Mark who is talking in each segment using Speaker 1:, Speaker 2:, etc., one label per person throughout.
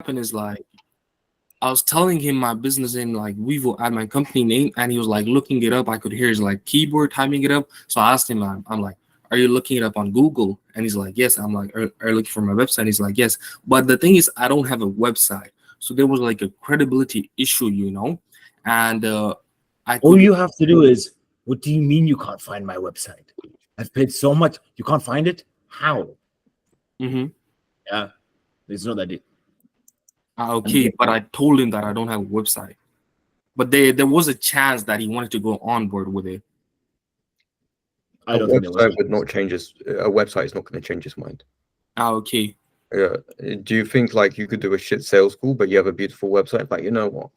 Speaker 1: happened is like I was telling him my business in like Vivo at my company name, and he was like looking it up. I could hear his like keyboard typing it up. So I asked him, I'm like, "Are you looking it up on Google?" And he's like, "Yes." I'm like, "Are you looking for my website?" He's like, "Yes." But the thing is, I don't have a website, so there was like a credibility issue, and I
Speaker 2: All
Speaker 1: could.
Speaker 2: you have to do is, what do you mean you can't find my website? I've paid so much, you can't find it? How?
Speaker 1: Hmm.
Speaker 2: Yeah, it's not that deep.
Speaker 1: Okay, but I told him that I don't have a website. But there was a chance that he wanted to go on board with it.
Speaker 2: I
Speaker 3: A
Speaker 2: don't think there was.
Speaker 3: website would not change his. A website is not going to change his mind.
Speaker 1: Okay.
Speaker 3: Yeah. Do you think like you could do a shit sales call, but you have a beautiful website? Like, you know what?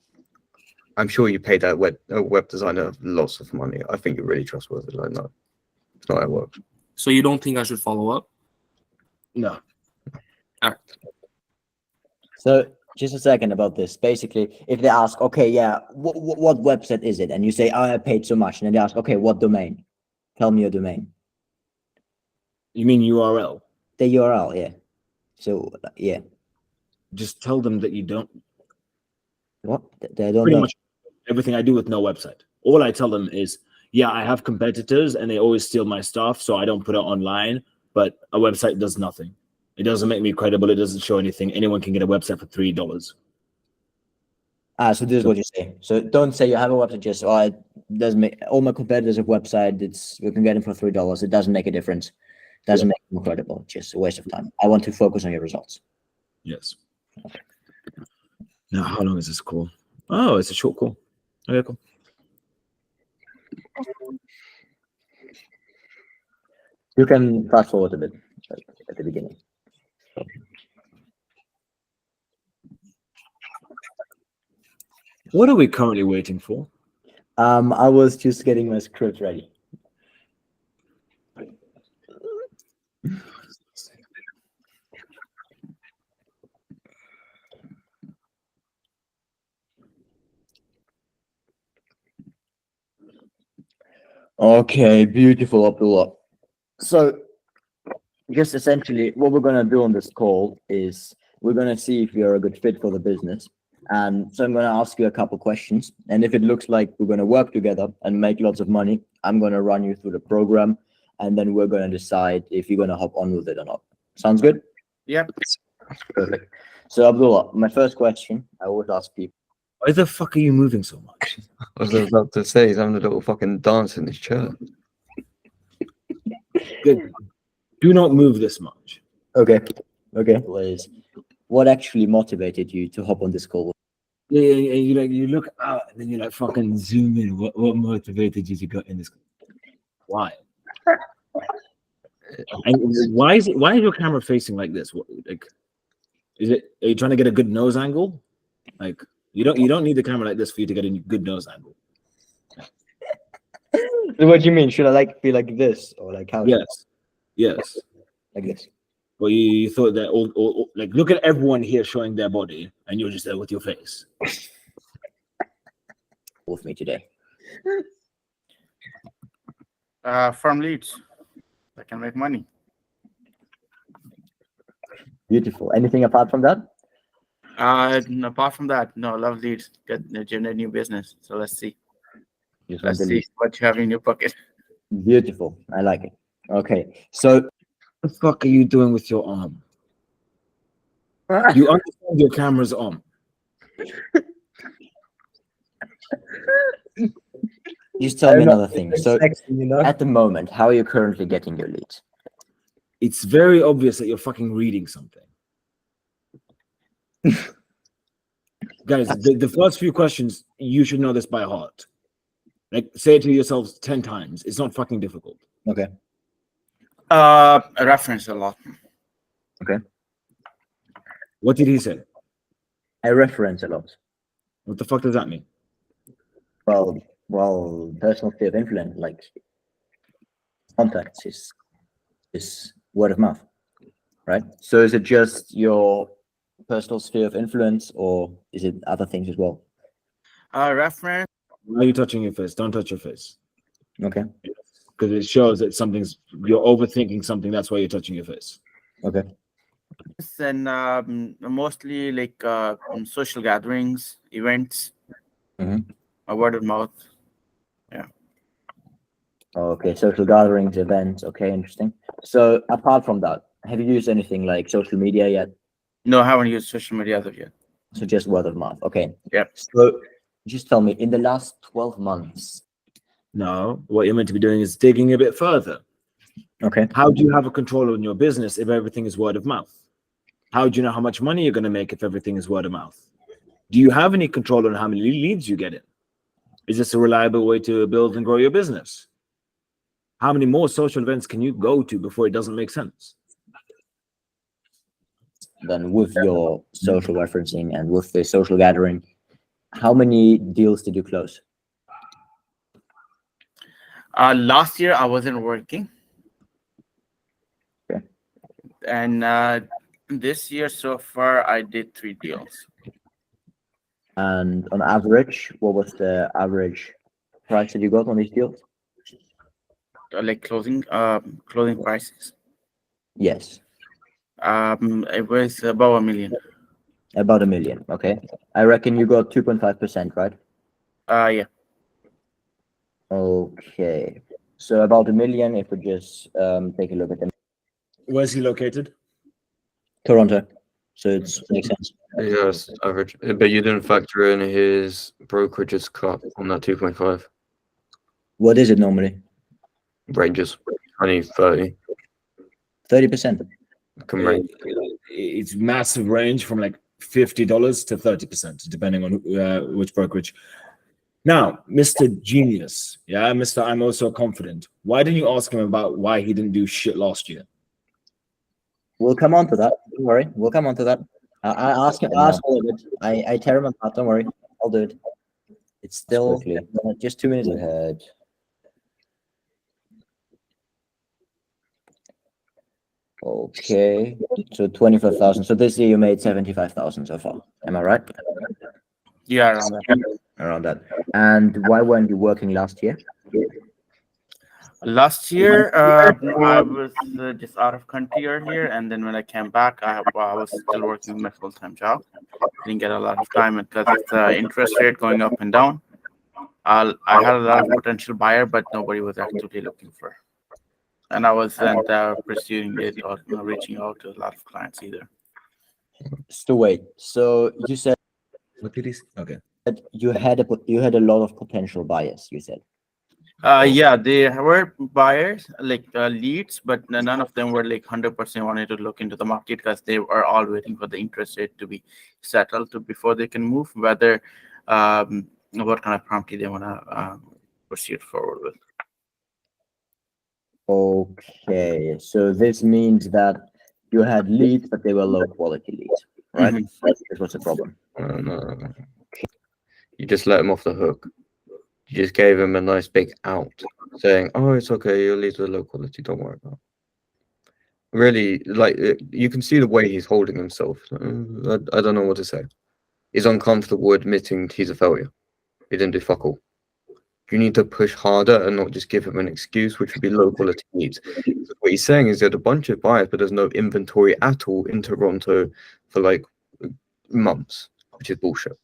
Speaker 3: I'm sure you paid that web designer lots of money. I think you're really trustworthy. Like, no, it's not how it works.
Speaker 1: So you don't think I should follow up?
Speaker 2: No.
Speaker 1: All right.
Speaker 4: So just a second about this. Basically, if they ask, okay, yeah, what website is it? And you say, oh, I paid so much. And then they ask, okay, what domain? Tell me your domain.
Speaker 2: You mean URL?
Speaker 4: The URL, yeah. So, yeah.
Speaker 2: Just tell them that you don't.
Speaker 4: What? They don't
Speaker 2: Pretty
Speaker 4: know.
Speaker 2: much everything I do with no website. All I tell them is, yeah, I have competitors and they always steal my stuff, so I don't put it online, but a website does nothing. It doesn't make me credible. It doesn't show anything. Anyone can get a website for $3.
Speaker 4: So this is what you say. So don't say you have a website, just, oh, it doesn't make, all my competitors have website, we can get them for $3. It doesn't make a difference. Doesn't make them credible. Just a waste of time. I want to focus on your results.
Speaker 2: Yes. Now, how long is this call? Oh, it's a short call. Okay, cool.
Speaker 4: You can fast forward a bit at the beginning.
Speaker 2: What are we currently waiting for?
Speaker 4: I was just getting my script ready. Okay, beautiful, Abdullah. So, just essentially, what we're going to do on this call is we're going to see if you're a good fit for the business. And so I'm going to ask you a couple questions. And if it looks like we're going to work together and make lots of money, I'm going to run you through the program. And then we're going to decide if you're going to hop on with it or not. Sounds good?
Speaker 5: Yep.
Speaker 4: Perfect. So, Abdullah, my first question, I always ask people.
Speaker 2: Why the fuck are you moving so much?
Speaker 3: I was about to say he's having a little fucking dance in his chair.
Speaker 2: Good. Do not move this much.
Speaker 4: Okay. Was what actually motivated you to hop on this call?
Speaker 2: Yeah, you look out and then you like fucking zoom in. What motivated you to go in this? Why? And why is your camera facing like this? What, like, are you trying to get a good nose angle? Like, you don't need the camera like this for you to get a good nose angle.
Speaker 4: So what do you mean? Should I be like this or like how?
Speaker 2: Yes.
Speaker 4: Like this.
Speaker 2: Well, you thought that all like look at everyone here showing their body, and you're just there with your face.
Speaker 4: With me today.
Speaker 5: From leads. I can make money.
Speaker 4: Beautiful. Anything apart from that?
Speaker 5: Apart from that, no, love leads. Generate new business. So let's see. Let's see what you have in your pocket.
Speaker 4: Beautiful. I like it. Okay. So
Speaker 2: What the fuck are you doing with your arm? You understand your camera's on.
Speaker 4: just tell me another thing. So at the moment, how are you currently getting your leads?
Speaker 2: It's very obvious that you're fucking reading something. Guys, the first few questions, you should know this by heart. Like, say it to yourselves 10 times. It's not fucking difficult.
Speaker 4: Okay.
Speaker 5: I reference a lot.
Speaker 4: Okay.
Speaker 2: What did he say?
Speaker 4: I reference a lot.
Speaker 2: What the fuck does that mean?
Speaker 4: Well, personal sphere of influence, like contacts, is word of mouth, right? So is it just your personal sphere of influence, or is it other things as well?
Speaker 5: Reference.
Speaker 2: Why are you touching your face? Don't touch your face.
Speaker 4: Okay.
Speaker 2: Because it shows that you're overthinking something. That's why you're touching your face.
Speaker 4: Okay.
Speaker 5: And mostly like social gatherings, events,
Speaker 4: Mhm.
Speaker 5: word of mouth.
Speaker 4: Okay, social gatherings, events. Okay, interesting. So apart from that, have you used anything like social media yet?
Speaker 5: No, I haven't used social media as of yet.
Speaker 4: So just word of mouth. Okay.
Speaker 5: Yep.
Speaker 4: So just tell me, in the last 12 months.
Speaker 2: No, what you're meant to be doing is digging a bit further.
Speaker 4: Okay.
Speaker 2: How do you have a control on your business if everything is word of mouth? How do you know how much money you're going to make if everything is word of mouth? Do you have any control on how many leads you get in? Is this a reliable way to build and grow your business? How many more social events can you go to before it doesn't make sense?
Speaker 4: Then with your social referencing and with the social gathering, how many deals did you close?
Speaker 5: Last year I wasn't working.
Speaker 4: Okay.
Speaker 5: And this year so far I did 3 deals.
Speaker 4: And on average, what was the average price that you got on these deals?
Speaker 5: Like closing prices.
Speaker 4: Yes,
Speaker 5: It was about 1 million.
Speaker 4: about 1 million. Okay. I reckon you got 2.5%, right?
Speaker 5: Yeah.
Speaker 4: Okay. So about 1 million, if we just take a look at them.
Speaker 2: Where's he located?
Speaker 4: Toronto. So it makes sense.
Speaker 3: Yes, average. But you didn't factor in his brokerage's cut on that 2.5
Speaker 4: What is it normally?
Speaker 3: ranges, 20, 30.
Speaker 4: 30%.
Speaker 3: Can range.
Speaker 2: It's massive range from like $50 to 30%, depending on which brokerage. Now, Mr. Genius, yeah, Mr. I'm also confident. Why didn't you ask him about why he didn't do shit last year?
Speaker 4: We'll come on to that. Don't worry. We'll come on to that. I ask him. Ask all of it. I tear him apart. Don't worry. I'll do it. It's still just 2 minutes ahead. Okay. So 25,000. So this year you made 75,000 so far. Am I right?
Speaker 5: Yeah, around that.
Speaker 4: Around that. And why weren't you working last year?
Speaker 5: Last year, I was just out of country earlier, and then when I came back, I was still working my full-time job. Didn't get a lot of time because of the interest rate going up and down. I had a lot of potential buyer, but nobody was actively looking for. And I wasn't pursuing it or reaching out to a lot of clients either.
Speaker 4: So wait. So you said
Speaker 2: What did he say? Okay.
Speaker 4: that you had a lot of potential buyers. You said.
Speaker 5: Yeah, they were buyers, like leads, but none of them were like 100% wanted to look into the market because they were all waiting for the interest rate to be settled before they can move, whether what kind of property they want to proceed forward with.
Speaker 4: Okay, so this means that you had leads, but they were low quality leads, right?
Speaker 5: Mhm.
Speaker 4: That was the problem.
Speaker 3: No. You just let him off the hook. You just gave him a nice big out, saying, "Oh, it's okay. Your leads are low quality. Don't worry about it." Really, like you can see the way he's holding himself. I don't know what to say. He's uncomfortable admitting he's a failure. He didn't do fuck all. You need to push harder and not just give him an excuse, which would be low quality leads. What he's saying is there's a bunch of buyers, but there's no inventory at all in Toronto for like months, which is bullshit.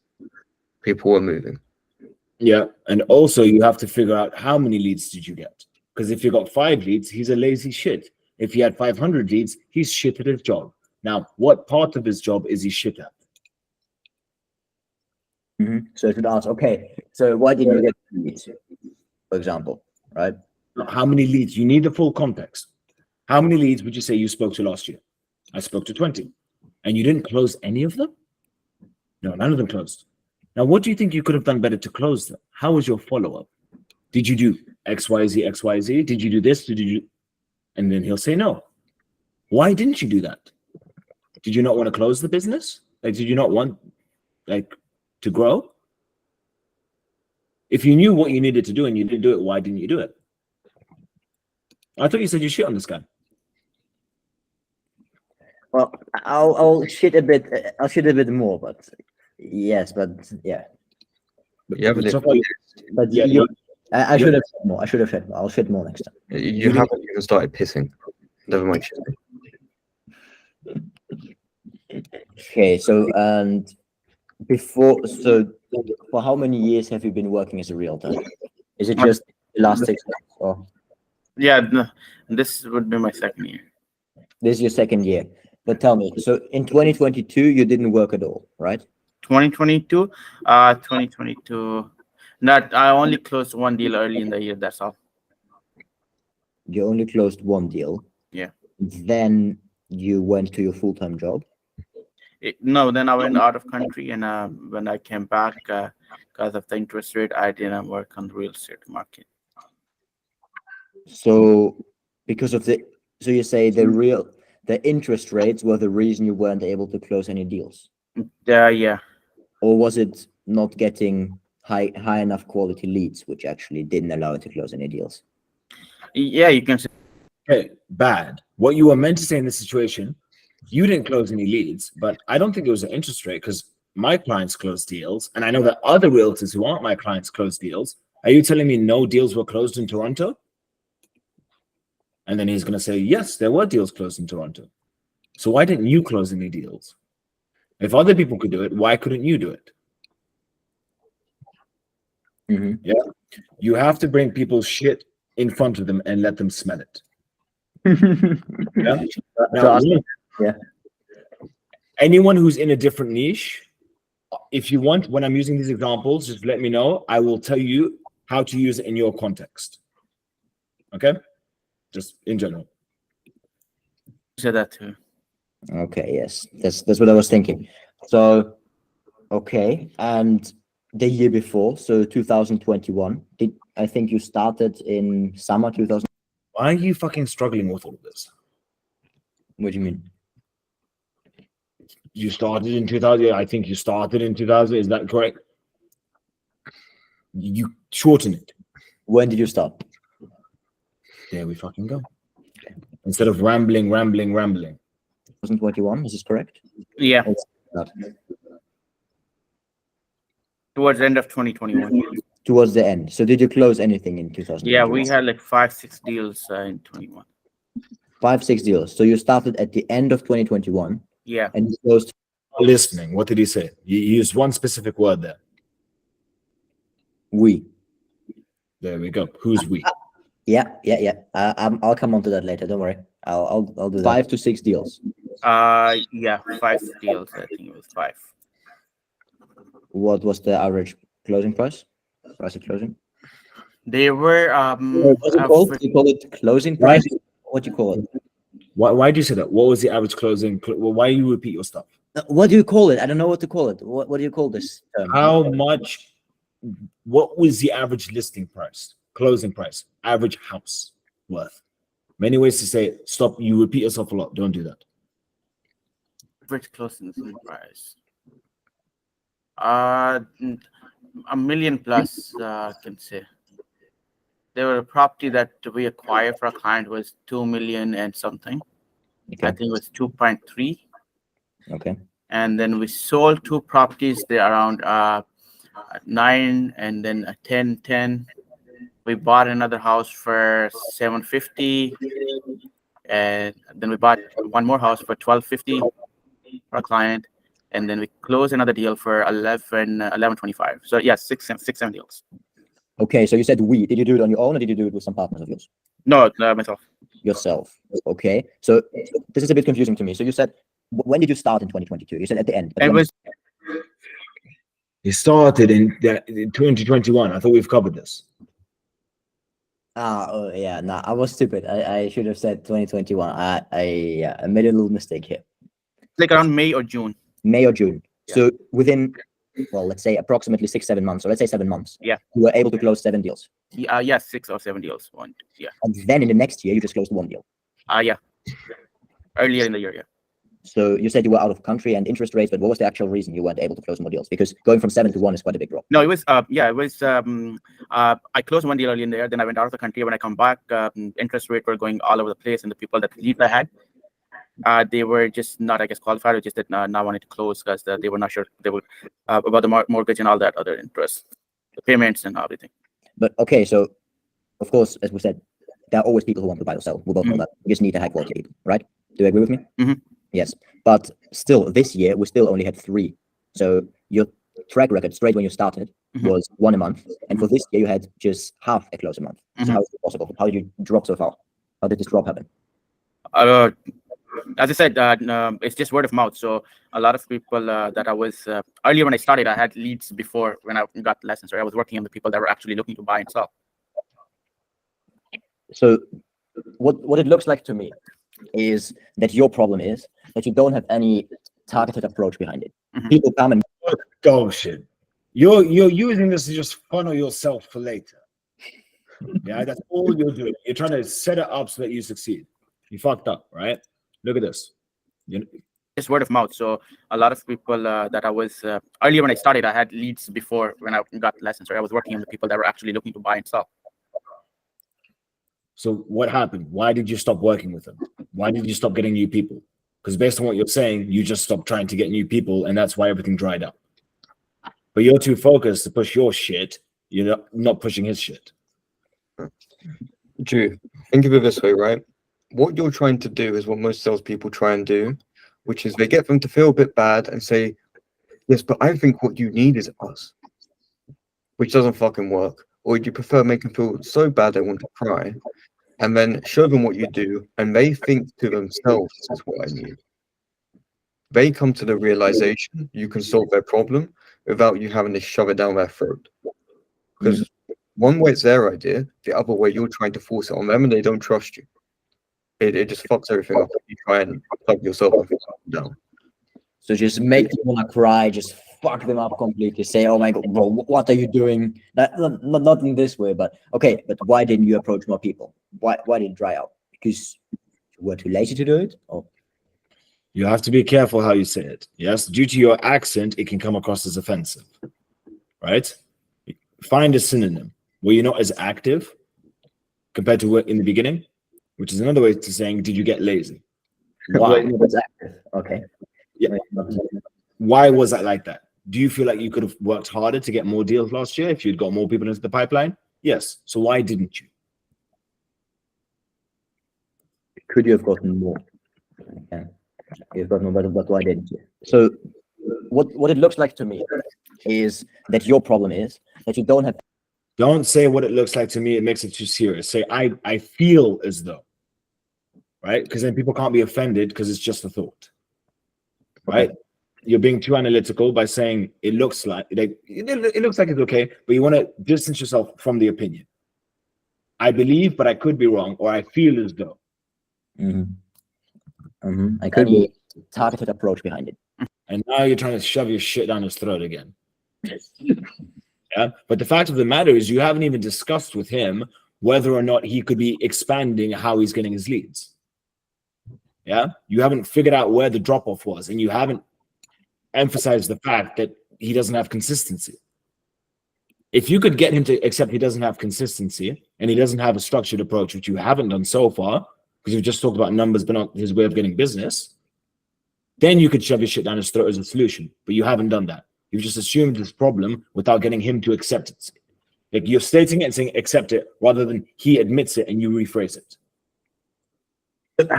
Speaker 3: People are moving.
Speaker 2: Yeah, and also you have to figure out how many leads did you get? Because if you got 5 leads, he's a lazy shit. If he had 500 leads, he's shit at his job. Now, what part of his job is he shit at?
Speaker 4: So I should ask, okay, so why didn't you get leads, for example, right?
Speaker 2: How many leads? You need the full context. How many leads would you say you spoke to last year? I spoke to 20. And you didn't close any of them? No, none of them closed. Now, what do you think you could have done better to close them? How was your follow-up? Did you do XYZ, XYZ? Did you do this? Did you do... And then he'll say no. Why didn't you do that? Did you not want to close the business? Like, did you not want to grow? If you knew what you needed to do and you didn't do it, why didn't you do it? I thought you said you shit on this guy.
Speaker 4: Well, I'll shit a bit. I'll shit a bit more, but yes, but yeah.
Speaker 3: Yeah, but
Speaker 4: But
Speaker 2: Yeah,
Speaker 4: you, I should have said more. I should have said more. I'll shit more next time.
Speaker 3: you haven't even started pissing. Never mind shitting.
Speaker 4: Okay, so and before, so for how many years have you been working as a realtor? Is it just the last 6 months, or
Speaker 5: Yeah, this would be my second year.
Speaker 4: this is your second year? But tell me, so in 2022 you didn't work at all, right?
Speaker 5: 2022, 2022. Not. I only closed one deal early in the year. That's all.
Speaker 4: You only closed one deal.
Speaker 5: Yeah.
Speaker 4: Then you went to your full-time job.
Speaker 5: No, then I went out of country, and when I came back, because of the interest rate, I didn't work on the real estate market.
Speaker 4: So because of so you say the interest rates were the reason you weren't able to close any deals,
Speaker 5: Yeah.
Speaker 4: or was it not getting high enough quality leads, which actually didn't allow you to close any deals?
Speaker 5: Yeah, you can say.
Speaker 2: Okay, bad. What you were meant to say in this situation, you didn't close any leads, but I don't think it was an interest rate because my clients closed deals, and I know that other realtors who aren't my clients closed deals. Are you telling me no deals were closed in Toronto? And then he's going to say, yes, there were deals closed in Toronto. So why didn't you close any deals? If other people could do it, why couldn't you do it?
Speaker 4: Mm-hmm.
Speaker 2: Yeah. You have to bring people's shit in front of them and let them smell it. Yeah. Now,
Speaker 4: Yeah.
Speaker 2: anyone who's in a different niche, if you want, when I'm using these examples, just let me know. I will tell you how to use it in your context. Okay? Just in general.
Speaker 5: Say that too.
Speaker 4: Okay, yes, that's what I was thinking. So, okay, and the year before, so 2021, I think you started in summer 2000?
Speaker 2: Why are you fucking struggling with all of this?
Speaker 4: What do you mean?
Speaker 2: You started in 2000. I think you started in 2000. Is that correct? You shorten it.
Speaker 4: When did you start?
Speaker 2: There we fucking go. Instead of rambling.
Speaker 4: 2021, is this correct?
Speaker 5: Yeah.
Speaker 4: It's not.
Speaker 5: Towards the end of 2021.
Speaker 4: Towards the end. So did you close anything in 2021?
Speaker 5: Yeah, we had like 5-6 deals in 21.
Speaker 4: 5-6 deals. So you started at the end of 2021.
Speaker 5: Yeah.
Speaker 4: And you closed.
Speaker 2: Listening. What did he say? You used one specific word there.
Speaker 4: We.
Speaker 2: There we go. Who's we?
Speaker 4: Yeah. I'll come on to that later. Don't worry. I'll do that. 5 to 6 deals.
Speaker 5: Yeah, 5 deals. I think it was 5.
Speaker 4: What was the average closing price? Price of closing?
Speaker 5: They were
Speaker 4: What's it called? You call it closing price? What do you call it?
Speaker 2: Why do you say that? What was the average closing? Well, why do you repeat your stuff?
Speaker 4: What do you call it? I don't know what to call it. What do you call this term?
Speaker 2: How much? What was the average listing price? Closing price? Average house worth? Many ways to say it. Stop. You repeat yourself a lot. Don't do that.
Speaker 5: average closing price. $1 million plus, I can say. There were a property that we acquired for a client was 2 million and something.
Speaker 4: Okay.
Speaker 5: I think it was 2.3.
Speaker 4: Okay.
Speaker 5: And then we sold 2 properties. They're around 9 and then 10. We bought another house for 750, and then we bought one more house for 1250 for a client, and then we closed another deal for 1125. So yeah, 7 deals.
Speaker 4: Okay, so you said we. Did you do it on your own, or did you do it with some partners of yours?
Speaker 5: No, myself.
Speaker 4: Yourself. Okay. So this is a bit confusing to me. So you said, when did you start in 2022? You said at the end.
Speaker 5: It was
Speaker 2: It started in 2021. I thought we've covered this.
Speaker 4: Oh yeah, nah, I was stupid. I should have said 2021. I made a little mistake here.
Speaker 5: like around May or June.
Speaker 4: May or June.
Speaker 5: Yeah.
Speaker 4: So within, well, let's say approximately 6-7 months, or let's say 7 months.
Speaker 5: Yeah.
Speaker 4: You were able to close 7 deals.
Speaker 5: Yeah, 6 or 7 deals. Yeah.
Speaker 4: And then in the next year, you just closed 1 deal.
Speaker 5: Yeah. Earlier in the year, yeah.
Speaker 4: So you said you were out of country and interest rates, but what was the actual reason you weren't able to close more deals? Because going from 7 to 1 is quite a big drop.
Speaker 5: No, it was I closed 1 deal early in the year, then I went out of the country. When I come back, interest rates were going all over the place, and the people that leads I had, they were just not, I guess, qualified, or just did not wanted to close because they were not sure they were about the mortgage and all that other interest, the payments and everything.
Speaker 4: But okay, so of course, as we said, there are always people who want to buy or sell. We both know that. You just need a high quality people, right? Do you agree with me?
Speaker 5: Mm-hmm.
Speaker 4: Yes, but still, this year we still only had 3. So your track record straight when you started
Speaker 5: Mhm.
Speaker 4: was 1 a month, and for this year you had just half a close a month. So
Speaker 5: Mhm.
Speaker 4: how is it possible? How did you drop so far? How did this drop happen?
Speaker 5: As I said, it's just word of mouth. So a lot of people that I was earlier when I started, I had leads before when I got lessons, or I was working on the people that were actually looking to buy and sell.
Speaker 4: So what it looks like to me is that your problem is that you don't have any targeted approach behind it.
Speaker 5: Mhm.
Speaker 4: People come and
Speaker 2: Go shit. You're using this to just funnel yourself for later. Yeah, that's all you're doing. You're trying to set it up so that you succeed. You fucked up, right? Look at this.
Speaker 5: It's word of mouth. So a lot of people that I was earlier when I started, I had leads before when I got lessons, or I was working on the people that were actually looking to buy and sell.
Speaker 2: So what happened? Why did you stop working with them? Why did you stop getting new people? Because based on what you're saying, you just stopped trying to get new people, and that's why everything dried up. But you're too focused to push your shit. You're not pushing his shit.
Speaker 3: Drew, think of it this way, right? What you're trying to do is what most salespeople try and do, which is they get them to feel a bit bad and say, yes, but I think what you need is us, which doesn't fucking work. Or you prefer make them feel so bad they want to cry, and then show them what you do, and they think to themselves, this is what I need. They come to the realization you can solve their problem without you having to shove it down their throat. Because one way it's their idea, the other way you're trying to force it on them and they don't trust you. It just fucks everything up if you try and plug yourself down.
Speaker 4: so just make them wanna cry, just fuck them up completely. Say, "Oh my god, bro, what are you doing?" Not in this way, but okay. But why didn't you approach more people? Why did it dry out? Because you were too lazy to do it, or
Speaker 2: You have to be careful how you say it. Yes, due to your accent, it can come across as offensive, right? Find a synonym where you're not as active compared to in the beginning, which is another way to saying, did you get lazy? Why?
Speaker 4: Well, that's active. Okay.
Speaker 2: Yeah. Why was that like that? Do you feel like you could have worked harder to get more deals last year if you'd got more people into the pipeline? Yes. So why didn't you?
Speaker 4: Could you have gotten more? Yeah. You've got more, but why didn't you? So what it looks like to me is that your problem is that you don't have.
Speaker 2: Don't say what it looks like to me. It makes it too serious. Say, I feel as though, right? Because then people can't be offended because it's just a thought, right?
Speaker 4: Okay.
Speaker 2: You're being too analytical by saying it looks like it looks like it's okay, but you want to distance yourself from the opinion. I believe, but I could be wrong, or I feel as though.
Speaker 4: I could be targeted approach behind it.
Speaker 2: And now you're trying to shove your shit down his throat again. Yeah. But the fact of the matter is, you haven't even discussed with him whether or not he could be expanding how he's getting his leads. Yeah. You haven't figured out where the drop off was, and you haven't emphasized the fact that he doesn't have consistency. If you could get him to accept he doesn't have consistency and he doesn't have a structured approach, which you haven't done so far, because you've just talked about numbers, but not his way of getting business, then you could shove your shit down his throat as a solution. But you haven't done that. You've just assumed this problem without getting him to accept it. Like, you're stating it and saying accept it rather than he admits it and you rephrase it.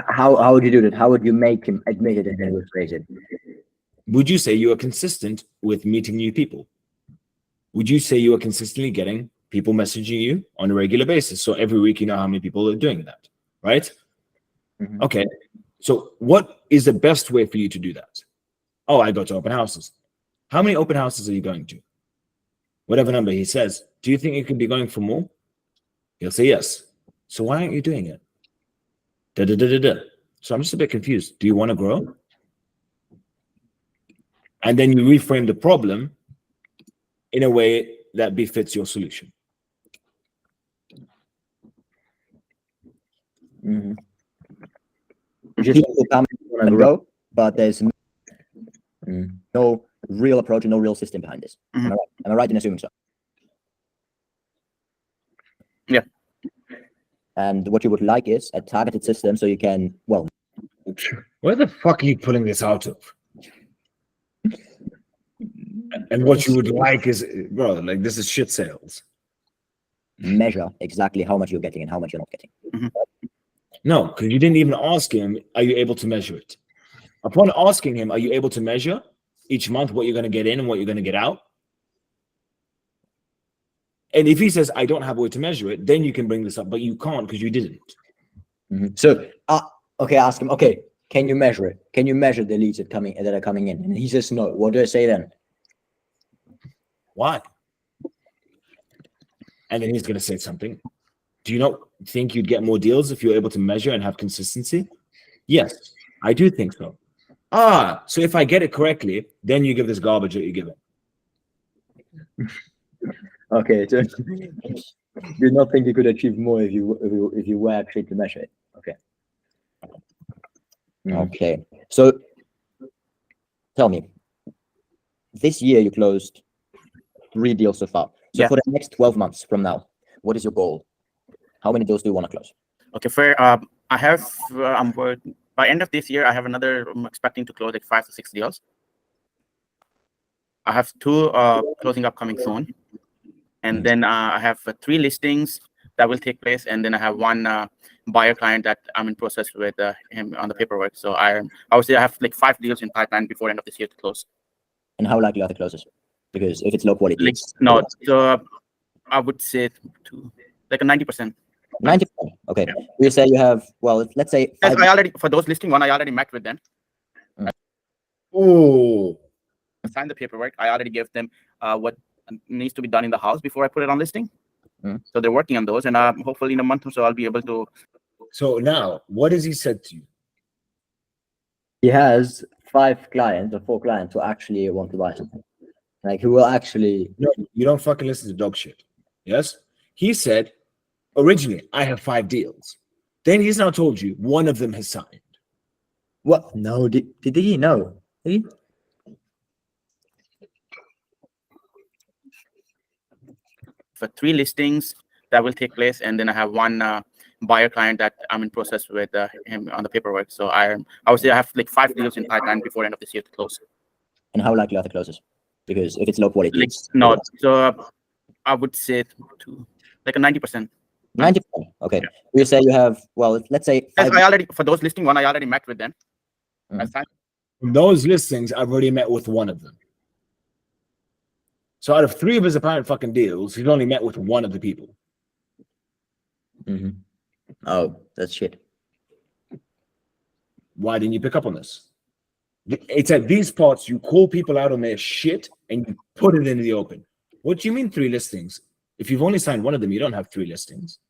Speaker 4: How would you do that? How would you make him admit it and then rephrase it?
Speaker 2: Would you say you are consistent with meeting new people? Would you say you are consistently getting people messaging you on a regular basis? So every week you know how many people are doing that, right? Okay. So what is the best way for you to do that? Oh, I go to open houses. How many open houses are you going to? Whatever number he says. Do you think you could be going for more? He'll say yes. So why aren't you doing it? So I'm just a bit confused. Do you want to grow? And then you reframe the problem in a way that befits your solution.
Speaker 4: Just people come and go, but there's no real approach and no real system behind this. Am I right in assuming so?
Speaker 5: Yeah.
Speaker 4: And what you would like is a targeted system so you can, well,
Speaker 2: where the fuck are you pulling this out of? And what you would like is, bro, like, this is shit sales.
Speaker 4: measure exactly how much you're getting and how much you're not getting.
Speaker 2: No, because you didn't even ask him, are you able to measure it? Upon asking him, are you able to measure each month what you're going to get in and what you're going to get out? And if he says, I don't have a way to measure it, then you can bring this up, but you can't because you didn't.
Speaker 4: So, okay, ask him, okay, can you measure it? Can you measure the leads that are coming in? And he says no. What do I say then?
Speaker 2: Why? And then he's going to say something. Do you not think you'd get more deals if you're able to measure and have consistency? Yes, I do think so. So if I get it correctly, then you give this garbage that you give it.
Speaker 4: Okay, so you not think you could achieve more if you were actually to measure it? Okay. Okay. So tell me, this year you closed 3 deals so far. So for the next 12 months from now, what is your goal? How many deals do you want to close?
Speaker 5: Okay, I have by end of this year, I have I'm expecting to close like 5 to 6 deals. I have 2 closing upcoming soon. And then I have 3 listings that will take place. And then I have 1 buyer client that I'm in process with him on the paperwork. So I would say I have like 5 deals in pipeline before end of this year to close.
Speaker 4: And how likely are the closes? Because if it's low quality,
Speaker 5: so I would say like a 90%.
Speaker 4: 90%. Okay. Yeah. You say you have, well, let's say
Speaker 5: for those listing 1, I already met with them.
Speaker 2: Oh.
Speaker 5: I signed the paperwork. I already gave them what needs to be done in the house before I put it on listing. So they're working on those, and hopefully in a month or so I'll be able to.
Speaker 2: So now, what has he said to you?
Speaker 4: He has 5 clients or 4 clients who actually want to buy something. Like, who will actually...
Speaker 2: No, you don't fucking listen to dog shit. Yes? He said, originally, I have 5 deals. Then he's now told you 1 of them has signed.
Speaker 4: What? No, did he? No. Did he?
Speaker 5: For 3 listings that will take place, and then I have 1 buyer client that I'm in process with him on the paperwork. So I would say I have like 5 deals in pipeline before end of this year to close.
Speaker 4: And how likely are the closes? Because if it's low quality,
Speaker 5: so I would say like a 90%.
Speaker 4: 90%. Okay. Yeah. You say you have, well, let's say
Speaker 5: for those listing 1, I already met with them.
Speaker 2: Those listings, I've already met with 1 of them. So out of 3 of his apparent fucking deals, he's only met with 1 of the people.
Speaker 4: Oh, that's shit.
Speaker 2: Why didn't you pick up on this? It's at these parts you call people out on their shit and you put it into the open. What do you mean 3 listings? If you've only signed 1 of them, you don't have 3 listings.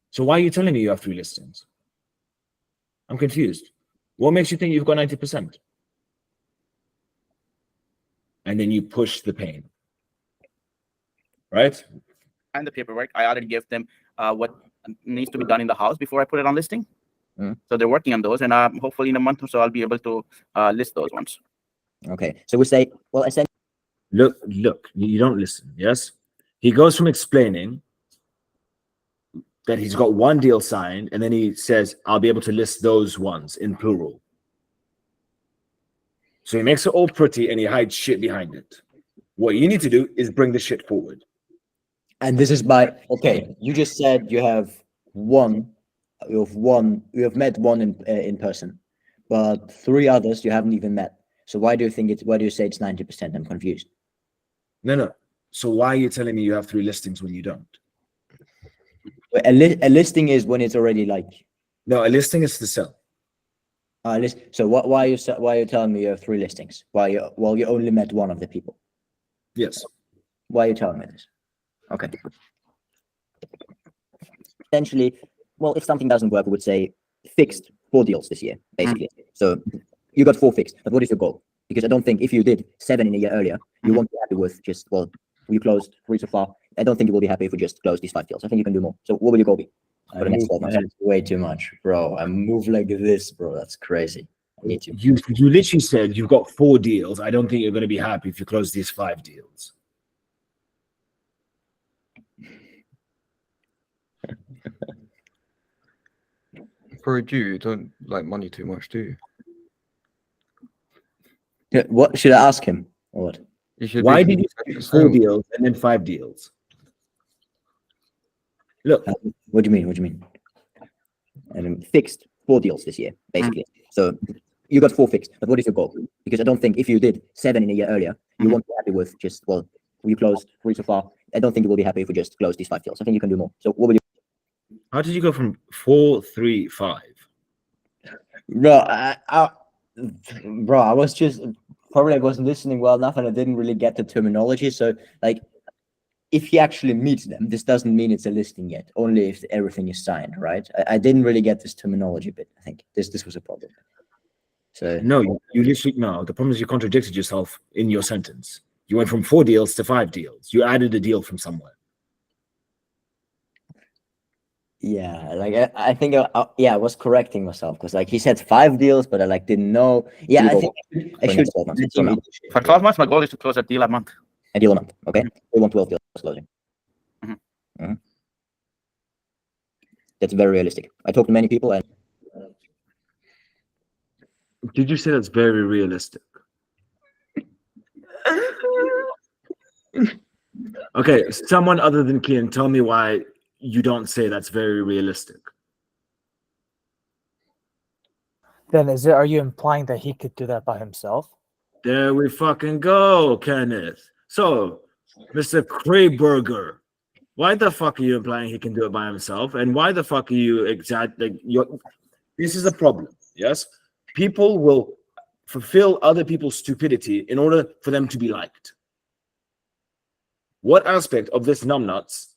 Speaker 2: So why are you telling me you have 3 listings? I'm confused. What makes you think you've got 90%? And then you push the pain. Right?
Speaker 5: And the paperwork, I already gave them what needs to be done in the house before I put it on listing. So they're working on those, and hopefully in a month or so I'll be able to list those ones.
Speaker 4: Okay. So we say, well, essentially,
Speaker 2: look, you don't listen. Yes, he goes from explaining that he's got 1 deal signed, and then he says, I'll be able to list those ones in plural. So he makes it all pretty and he hides shit behind it. What you need to do is bring the shit forward.
Speaker 4: And this is okay, you just said you have you have met 1 in person, but 3 others you haven't even met. So why do you say it's 90%? I'm confused.
Speaker 2: No. So why are you telling me you have 3 listings when you don't?
Speaker 4: A listing is when it's already like...
Speaker 2: No, a listing is to sell.
Speaker 4: So why are you telling me you have 3 listings? You only met 1 of the people?
Speaker 2: Yes.
Speaker 4: Why are you telling me this? Okay. Essentially, well, if something doesn't work, we would say fixed 4 deals this year, basically. So you got 4 fixed, but what is your goal? Because I don't think if you did 7 in a year earlier, you won't be happy with just, well, you closed 3 so far. I don't think you will be happy if you just close these 5 deals. I think you can do more. So what will your goal be for the next 12 months?
Speaker 6: Way too much, bro. I move like this, bro. That's crazy. I need to.
Speaker 2: You literally said you've got 4 deals. I don't think you're going to be happy if you close these 5 deals.
Speaker 3: For a Jew, you don't like money too much, do you?
Speaker 4: Yeah, what should I ask him? Or what?
Speaker 2: Why did you say 4 deals and then 5 deals? Look.
Speaker 4: What do you mean? And fixed 4 deals this year, basically. So you got 4 fixed. But what is your goal? Because I don't think if you did 7 in a year earlier, you won't be happy with just, well, you closed 3 so far. I don't think you will be happy if we just close these 5 deals. I think you can do more. So what would you?
Speaker 2: How did you go from 4, 3, 5?
Speaker 4: Bro, I was just probably I wasn't listening well enough, and I didn't really get the terminology. So like, if he actually meets them, this doesn't mean it's a listing yet. Only if everything is signed, right? I didn't really get this terminology bit. I think this was a problem. So
Speaker 2: No, you literally no. The problem is you contradicted yourself in your sentence. You went from 4 deals to 5 deals. You added a deal from somewhere.
Speaker 4: yeah, like I think I was correcting myself because like he said 5 deals, but I like didn't know. Yeah, I think I should.
Speaker 5: For 12 months, my goal is to close a deal a month.
Speaker 4: A deal a month. Okay, we want 12 deals closing. That's very realistic. I talked to many people, and
Speaker 2: Did you say that's very realistic? Okay, someone other than Kian, tell me why you don't say that's very realistic.
Speaker 7: Then are you implying that he could do that by himself?
Speaker 2: There we fucking go, Kenneth. So, Mr. Krayberger, why the fuck are you implying he can do it by himself? And why the fuck are you this is a problem, yes? People will fulfill other people's stupidity in order for them to be liked. What aspect of this numbnuts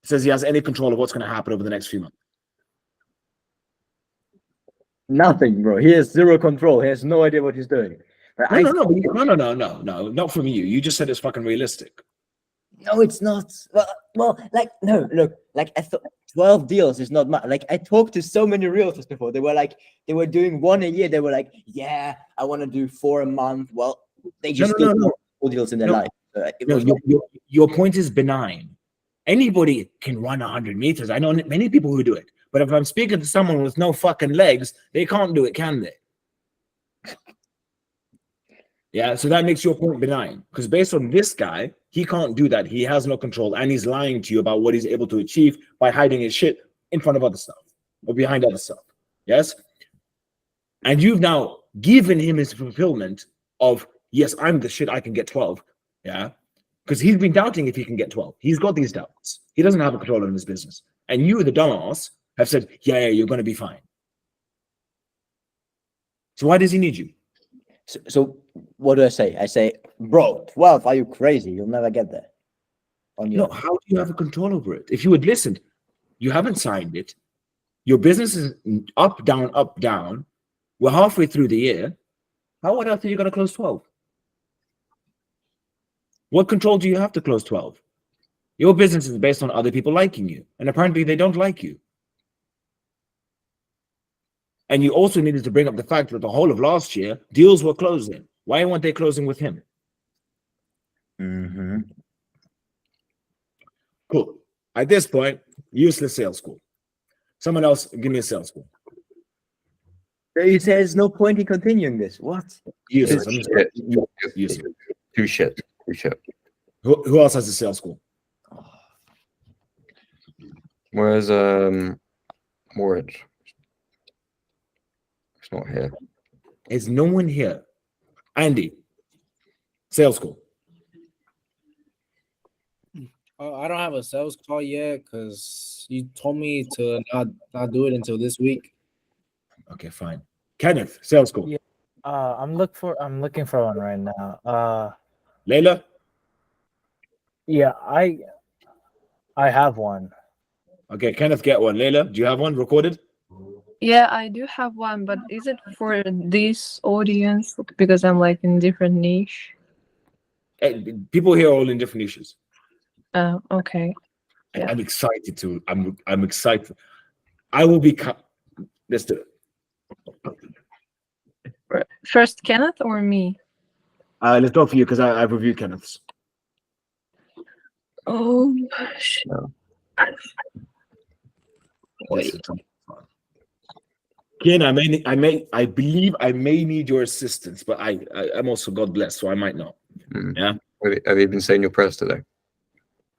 Speaker 2: says he has any control of what's going to happen over the next few months?
Speaker 4: nothing, bro. He has 0 control. He has no idea what he's doing.
Speaker 2: No, not from you. You just said it's fucking realistic.
Speaker 4: No, it's not. Well, like no, look, like I thought 12 deals is not much. Like I talked to so many realtors before. They were doing 1 a year. They were like, yeah, I want to do 4 a month. Well, they just did 4 deals in their life.
Speaker 2: Your point is benign. Anybody can run 100 meters. I know many people who do it. But if I'm speaking to someone with no fucking legs, they can't do it, can they? Yeah, so that makes your point benign. Because based on this guy, he can't do that. He has no control. And he's lying to you about what he's able to achieve by hiding his shit in front of other stuff or behind other stuff. Yes? And you've now given him his fulfillment of, yes, I'm the shit, I can get 12. Yeah? Because he's been doubting if he can get 12. He's got these doubts. He doesn't have a control in his business. And you, the dumbass, have said, yeah, you're going to be fine. So why does he need you?
Speaker 4: So what do I say? I say, bro, 12, are you crazy? You'll never get there.
Speaker 2: No, how do you have a control over it? If you had listened, you haven't signed it. Your business is up, down. We're halfway through the year. How on earth are you going to close 12? What control do you have to close 12? Your business is based on other people liking you. And apparently they don't like you. And you also needed to bring up the fact that the whole of last year, deals were closing. Why weren't they closing with him? Cool. At this point, useless sales school. Someone else, give me a sales school.
Speaker 4: He says no point in continuing this. What?
Speaker 2: Useless.
Speaker 3: Useless. Too shit.
Speaker 2: Who else has a sales school?
Speaker 3: Where's Morridge? It's not here.
Speaker 2: Is no one here? Andy, sales school.
Speaker 8: I don't have a sales call yet because you told me to not do it until this week.
Speaker 2: Okay, fine. Kenneth, sales school.
Speaker 7: Yeah. I'm looking for one right now.
Speaker 2: Layla?
Speaker 7: Yeah, I have one.
Speaker 2: Okay, Kenneth, get one. Layla, do you have one recorded?
Speaker 9: Yeah, I do have one, but is it for this audience? Because I'm like in different niche.
Speaker 2: People here are all in different niches.
Speaker 9: Okay. Yeah.
Speaker 2: I'm excited to. I'm excited. I will be. Let's do it.
Speaker 9: First, Kenneth or me?
Speaker 2: Let's go for you because I've reviewed Kenneth's.
Speaker 9: Oh, shit. Wait.
Speaker 2: Ken, I believe I may need your assistance, but I'm also God bless, so I might not. Yeah.
Speaker 3: Have you been saying your prayers today?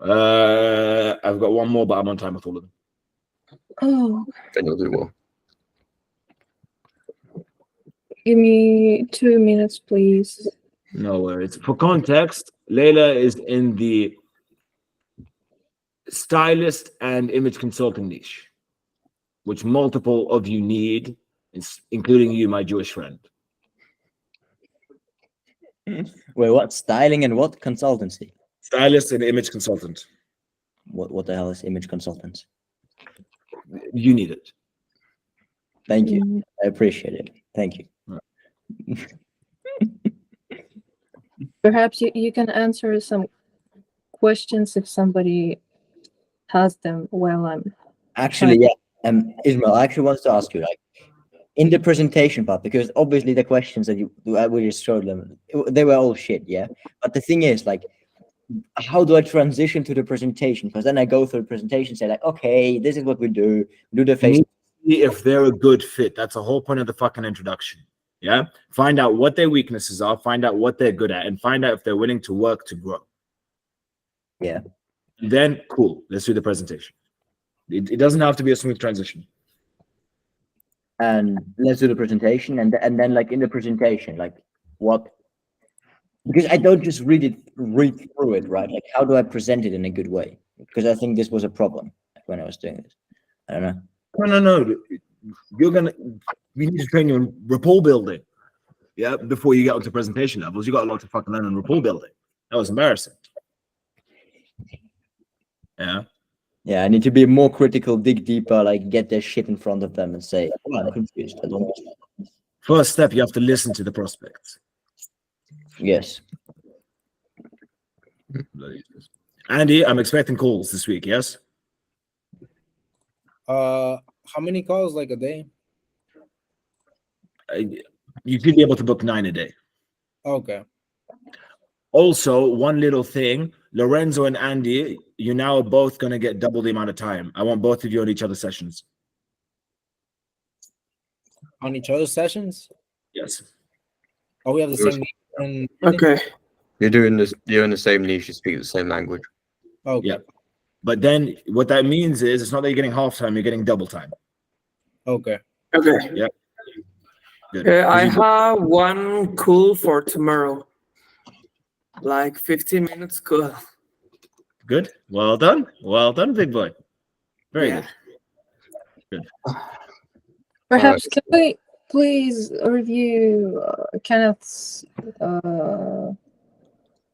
Speaker 2: I've got one more, but I'm on time with all of them.
Speaker 9: Oh.
Speaker 3: Then you'll do well.
Speaker 9: give me 2 minutes, please.
Speaker 2: No worries. For context, Layla is in the stylist and image consulting niche, which multiple of you need, including you, my Jewish friend.
Speaker 4: Wait, what? Styling and what? Consultancy.
Speaker 2: Stylist and image consultant.
Speaker 4: What the hell is image consultants?
Speaker 2: You need it.
Speaker 4: Thank you.
Speaker 9: Mm,
Speaker 4: I appreciate it. Thank you.
Speaker 9: Perhaps you can answer some questions if somebody has them while I'm.
Speaker 4: Actually, yeah. Ismail, I actually wants to ask you, like, in the presentation part, because obviously the questions that we just showed them, they were all shit, yeah. But the thing is, like, how do I transition to the presentation? Because then I go through the presentation, say like, okay, this is what we do the face.
Speaker 2: See if they're a good fit. That's the whole point of the fucking introduction. Yeah. Find out what their weaknesses are, find out what they're good at, and find out if they're willing to work to grow.
Speaker 4: Yeah.
Speaker 2: And then cool. Let's do the presentation. It doesn't have to be a smooth transition.
Speaker 4: And let's do the presentation, and then like in the presentation, like what? Because I don't just read through it, right? Like, how do I present it in a good way? Because I think this was a problem when I was doing this. I don't know.
Speaker 2: No. We need to train you in rapport building. Yeah, before you get onto presentation levels, you got a lot to fucking learn in rapport building. That was embarrassing. Yeah.
Speaker 4: Yeah, I need to be more critical, dig deeper, like get their shit in front of them and say, oh, I'm confused. I don't understand.
Speaker 2: First step, you have to listen to the prospects.
Speaker 4: Yes.
Speaker 2: Andy, I'm expecting calls this week, yes?
Speaker 8: How many calls like a day?
Speaker 2: You should be able to book 9 a day.
Speaker 8: Okay.
Speaker 2: Also, one little thing, Lorenzo and Andy, you now are both going to get double the amount of time. I want both of you on each other's sessions.
Speaker 8: On each other's sessions?
Speaker 2: Yes.
Speaker 8: Oh, we have the same name.
Speaker 3: Okay. You're in the same niche, you speak the same language.
Speaker 8: Okay.
Speaker 2: Yeah. But then what that means is it's not that you're getting half time, you're getting double time.
Speaker 8: Okay.
Speaker 10: Okay.
Speaker 2: Yeah. Good.
Speaker 10: I have one call for tomorrow. Like 15 minutes call.
Speaker 2: Good. Well done. Well done, big boy. Very
Speaker 10: Yeah.
Speaker 2: good.
Speaker 9: Perhaps can we please review Kenneth's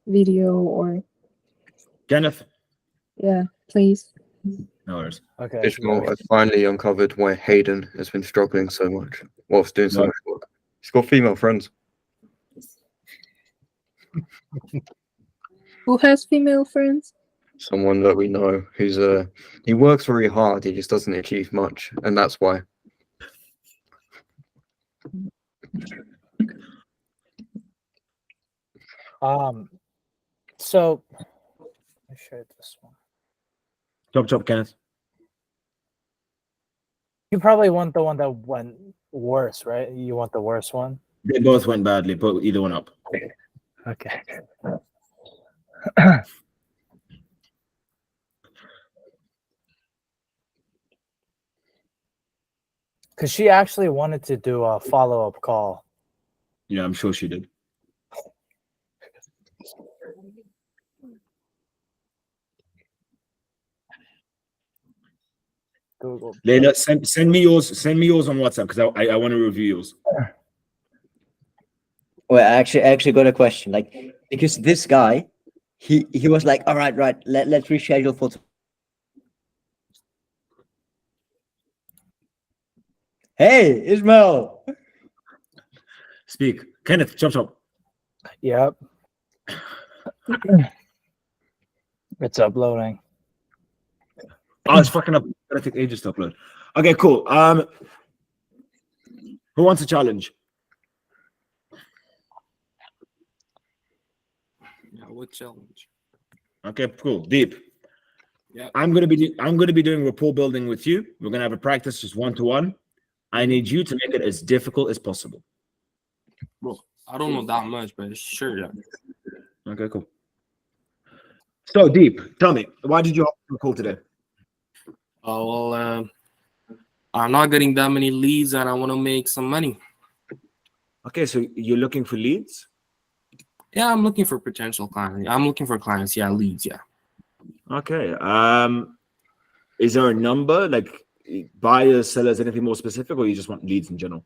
Speaker 9: video or
Speaker 2: Kenneth?
Speaker 9: yeah, please.
Speaker 2: No worries.
Speaker 7: Okay.
Speaker 3: Ishmael, I finally uncovered why Hayden has been struggling so much whilst doing so much work. He's got female friends.
Speaker 9: Who has female friends?
Speaker 3: Someone that we know who's he works very hard, he just doesn't achieve much, and that's why.
Speaker 7: So let me show you this one.
Speaker 2: Chop, Kenneth.
Speaker 7: You probably want the one that went worse, right? You want the worst one?
Speaker 2: They both went badly. Put either one up.
Speaker 7: Okay. Because she actually wanted to do a follow-up call.
Speaker 2: Yeah, I'm sure she did.
Speaker 7: Google.
Speaker 2: Layla, send me yours. Send me yours on WhatsApp because I want to review yours.
Speaker 4: Well, I actually got a question. Like, because this guy, he was like, all right, let's reschedule for. Hey, Ismael.
Speaker 2: Speak, Kenneth. Chop.
Speaker 7: Yep. It's uploading.
Speaker 2: Oh, it's fucking up. I think ages to upload. Okay, cool. Who wants a challenge?
Speaker 1: Yeah, what challenge?
Speaker 2: Okay, cool. Deep.
Speaker 1: Yeah.
Speaker 2: I'm gonna be doing rapport building with you. We're gonna have a practice just 1-to-1. I need you to make it as difficult as possible.
Speaker 1: Bro, I don't know that much, but sure, yeah.
Speaker 2: Okay, cool. So Deep, tell me, why did you have a call today?
Speaker 1: Well, I'm not getting that many leads, and I want to make some money.
Speaker 2: Okay, so you're looking for leads?
Speaker 1: Yeah, I'm looking for potential clients. I'm looking for clients. Yeah, leads. Yeah.
Speaker 2: Okay. Is there a number, like buyers, sellers, anything more specific, or you just want leads in general?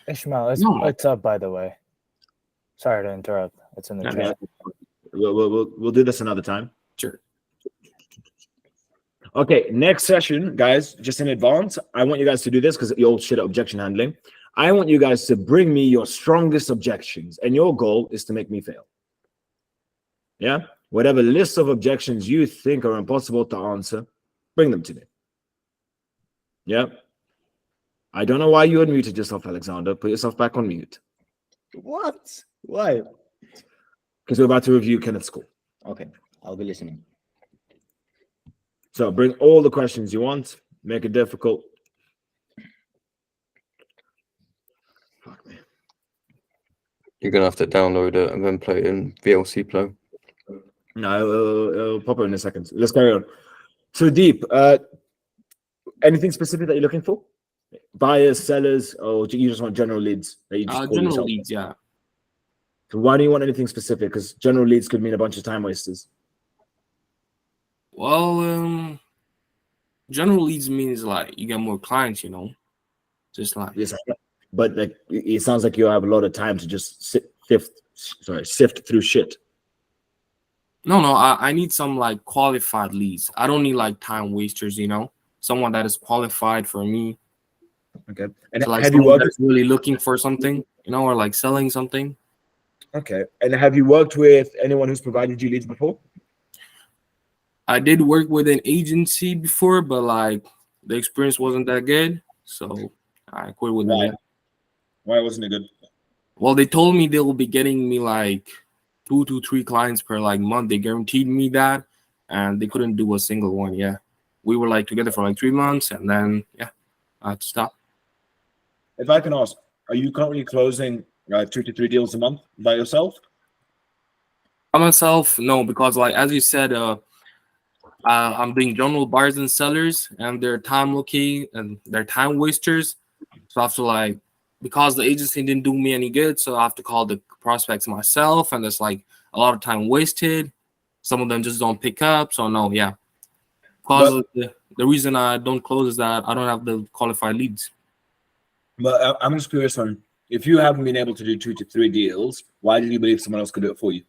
Speaker 7: Ishmael,
Speaker 1: No.
Speaker 7: it's up, by the way. Sorry to interrupt. It's in the
Speaker 1: Okay.
Speaker 7: chat.
Speaker 2: We'll do this another time.
Speaker 1: Sure.
Speaker 2: Okay, next session, guys, just in advance, I want you guys to do this because you're all shit at objection handling. I want you guys to bring me your strongest objections, and your goal is to make me fail. Yeah? Whatever list of objections you think are impossible to answer, bring them to me. Yeah? I don't know why you unmuted yourself, Alexander. Put yourself back on mute.
Speaker 4: What? Why?
Speaker 2: Because we're about to review Kenneth's score.
Speaker 4: Okay, I'll be listening.
Speaker 2: So bring all the questions you want. Make it difficult. Fuck me.
Speaker 3: You're gonna have to download it and then play it in VLC Pro.
Speaker 2: No, it'll pop up in a second. Let's carry on. So Deep, anything specific that you're looking for? Buyers, sellers, or you just want general leads? That you just call
Speaker 1: General
Speaker 2: yourself?
Speaker 1: leads. Yeah.
Speaker 2: So why do you want anything specific? Because general leads could mean a bunch of time wasters.
Speaker 1: Well, general leads means like you get more clients. Just like
Speaker 2: Yes, but like it sounds like you have a lot of time to just sift through shit.
Speaker 1: no. I need some like qualified leads. I don't need like time wasters. Someone that is qualified for me.
Speaker 2: Okay. And
Speaker 1: So, like
Speaker 2: have you
Speaker 1: someone
Speaker 2: worked?
Speaker 1: that's really looking for something, or like selling something.
Speaker 2: Okay. And have you worked with anyone who's provided you leads before?
Speaker 1: I did work with an agency before, but like the experience wasn't that good, so I quit with
Speaker 2: Why?
Speaker 1: them.
Speaker 2: Why wasn't it good?
Speaker 1: Well, they told me they will be getting me like 2 to 3 clients per like month. They guaranteed me that, and they couldn't do a single one. Yeah, we were like together for like 3 months, and then I had to stop.
Speaker 2: If I can ask, are you currently closing 2 to 3 deals a month by yourself?
Speaker 1: By myself, no, because like as you said, I'm doing general buyers and sellers, and they're time looking and they're time wasters. So I have to like, because the agency didn't do me any good, so I have to call the prospects myself, and there's like a lot of time wasted. Some of them just don't pick up. So no, yeah. Because the reason I don't close is that I don't have the qualified leads.
Speaker 2: But I'm just curious on, if you haven't been able to do 2 to 3 deals, why did you believe someone else could do it for you?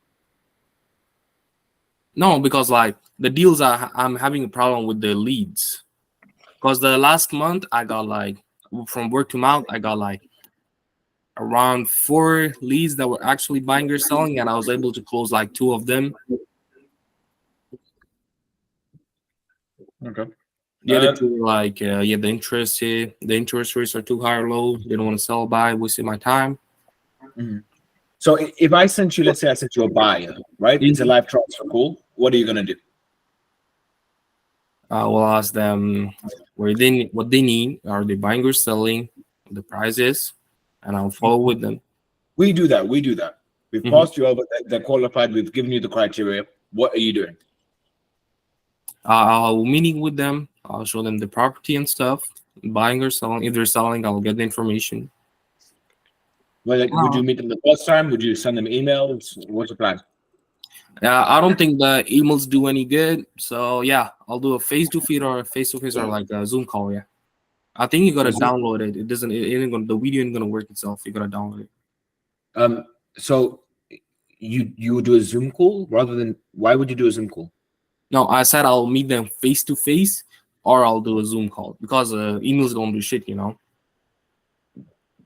Speaker 1: No, because like the deals I'm having a problem with the leads. Because the last month I got like, from word to mouth, I got like around 4 leads that were actually buying or selling, and I was able to close like 2 of them.
Speaker 2: Okay.
Speaker 1: The other 2 were like, the interest rates are too high or low. They don't want to sell, buy, wasting my time.
Speaker 2: Mm-hmm. So if I sent you, let's say I sent you a buyer, right? It's a live transfer call. What are you gonna do?
Speaker 1: I will ask them what they need. Are they buying or selling? What the price is, and I'll follow with them.
Speaker 2: We do that. We've passed you over. They're qualified. We've given you the criteria. What are you doing?
Speaker 1: I'll meeting with them. I'll show them the property and stuff, buying or selling. If they're selling, I'll get the information.
Speaker 2: Well, like, would you meet them the first time? Would you send them emails? What's your plan?
Speaker 1: I don't think the emails do any good. So yeah, I'll do a face-to-face or like a Zoom call. Yeah, I think you gotta download it. It ain't gonna, the video ain't gonna work itself. You gotta download it.
Speaker 2: So you would do a Zoom call rather than, why would you do a Zoom call?
Speaker 1: No, I said I'll meet them face-to-face or I'll do a Zoom call, because emails don't do shit.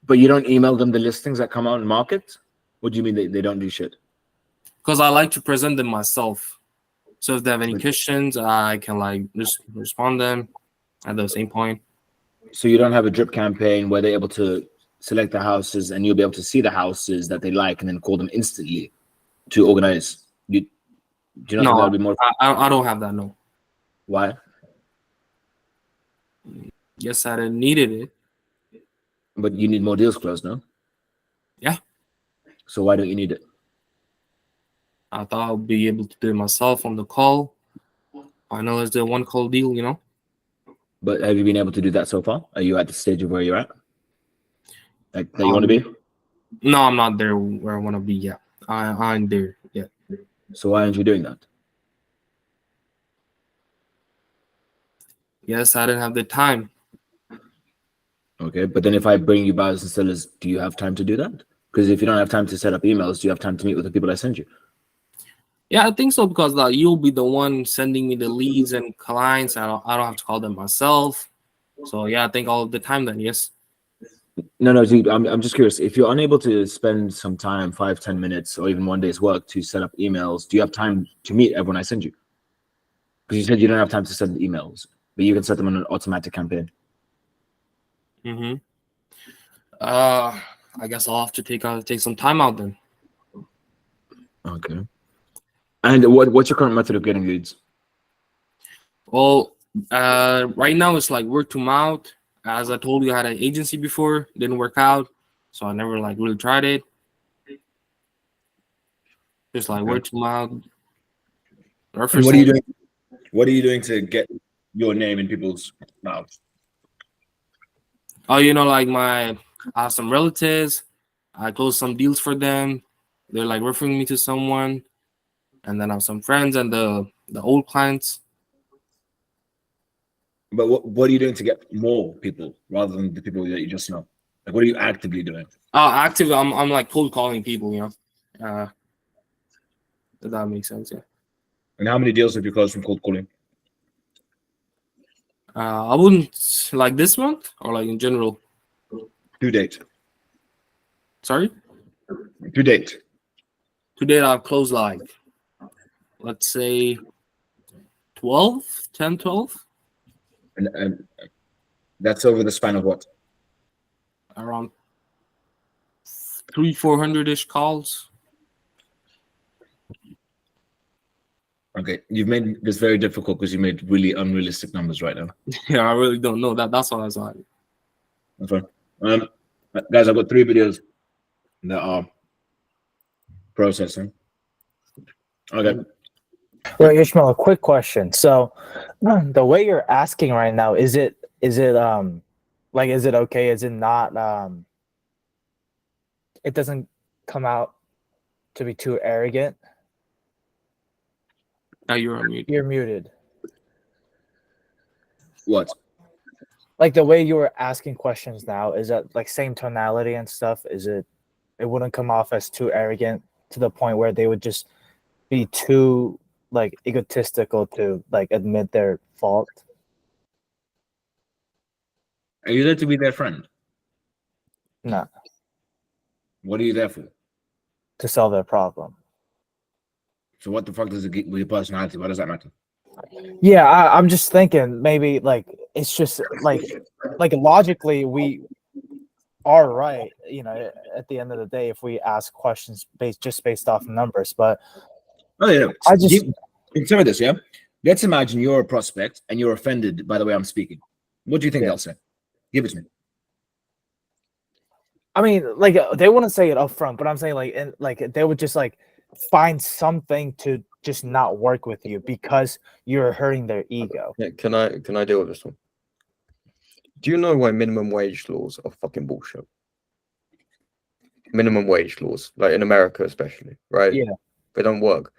Speaker 2: But you don't email them the listings that come out in market? What do you mean they don't do shit?
Speaker 1: Because I like to present them myself. So if they have any questions, I can like just respond them at the same point.
Speaker 2: So you don't have a drip campaign where they're able to select the houses and you'll be able to see the houses that they like and then call them instantly to organize. Do you not think that would be more?
Speaker 1: I don't have that, no.
Speaker 2: Why?
Speaker 1: Yes, I needed it.
Speaker 2: But you need more deals closed, no?
Speaker 1: Yeah.
Speaker 2: So why don't you need it?
Speaker 1: I thought I'll be able to do it myself on the call. I know it's the one call deal,
Speaker 2: But have you been able to do that so far? Are you at the stage of where you're at? Like that you want to be?
Speaker 1: No, I'm not there where I want to be yet. I'm there yet.
Speaker 2: So why aren't you doing that?
Speaker 1: Yes, I didn't have the time.
Speaker 2: Okay, but then if I bring you buyers and sellers, do you have time to do that? Because if you don't have time to set up emails, do you have time to meet with the people I send you?
Speaker 1: Yeah, I think so because you'll be the one sending me the leads and clients. I don't have to call them myself. So yeah, I think all of the time then, yes.
Speaker 2: No, dude, I'm just curious. If you're unable to spend some time, 5-10 minutes, or even one day's work to set up emails, do you have time to meet everyone I send you? Because you said you don't have time to send emails, but you can set them on an automatic campaign.
Speaker 1: Mm-hmm. I guess I'll have to take some time out then.
Speaker 2: Okay. And what's your current method of getting leads?
Speaker 1: Well, right now it's like word to mouth. As I told you, I had an agency before, didn't work out, so I never like really tried it. Just like word to mouth.
Speaker 2: And what are you doing? What are you doing to get your name in people's mouths?
Speaker 1: Oh, like I have some relatives. I close some deals for them. They're like referring me to someone, and then I have some friends and the old clients.
Speaker 2: But what are you doing to get more people rather than the people that you just know? Like, what are you actively doing?
Speaker 1: Actively, I'm like cold calling people. If that makes sense, yeah.
Speaker 2: And how many deals have you closed from cold calling?
Speaker 1: I wouldn't like this month or like in general.
Speaker 2: To date.
Speaker 1: Sorry?
Speaker 2: To date.
Speaker 1: To date, I've closed like, let's say 10, 12.
Speaker 2: And that's over the span of what?
Speaker 1: Around 300-400-ish calls.
Speaker 2: Okay, you've made this very difficult because you made really unrealistic numbers right now.
Speaker 1: Yeah, I really don't know that. That's what I was like.
Speaker 2: That's fine. Guys, I've got 3 videos that are processing. Okay.
Speaker 7: Well, Ishmael, a quick question. So, the way you're asking right now, is it is it okay? Is it not it doesn't come out to be too arrogant?
Speaker 1: Now you're on mute.
Speaker 7: You're muted.
Speaker 2: What?
Speaker 7: Like the way you were asking questions now, is that like same tonality and stuff? It wouldn't come off as too arrogant to the point where they would just be too like egotistical to like admit their fault?
Speaker 2: Are you there to be their friend?
Speaker 7: No.
Speaker 2: What are you there for?
Speaker 7: To solve their problem.
Speaker 2: So what the fuck does it get with your personality? What does that matter?
Speaker 7: Yeah, I'm just thinking maybe like it's just like logically we are right, at the end of the day if we ask questions based off numbers, but
Speaker 2: oh yeah,
Speaker 7: I just
Speaker 2: consider this, yeah. Let's imagine you're a prospect and you're offended by the way I'm speaking. What do you think they'll say? Give it to me.
Speaker 7: I mean, like they wouldn't say it up front, but I'm saying like they would just like find something to just not work with you because you're hurting their ego.
Speaker 3: Yeah, can I deal with this one? Do you know why minimum wage laws are fucking bullshit? Minimum wage laws, like in America especially, right?
Speaker 7: Yeah.
Speaker 3: They don't work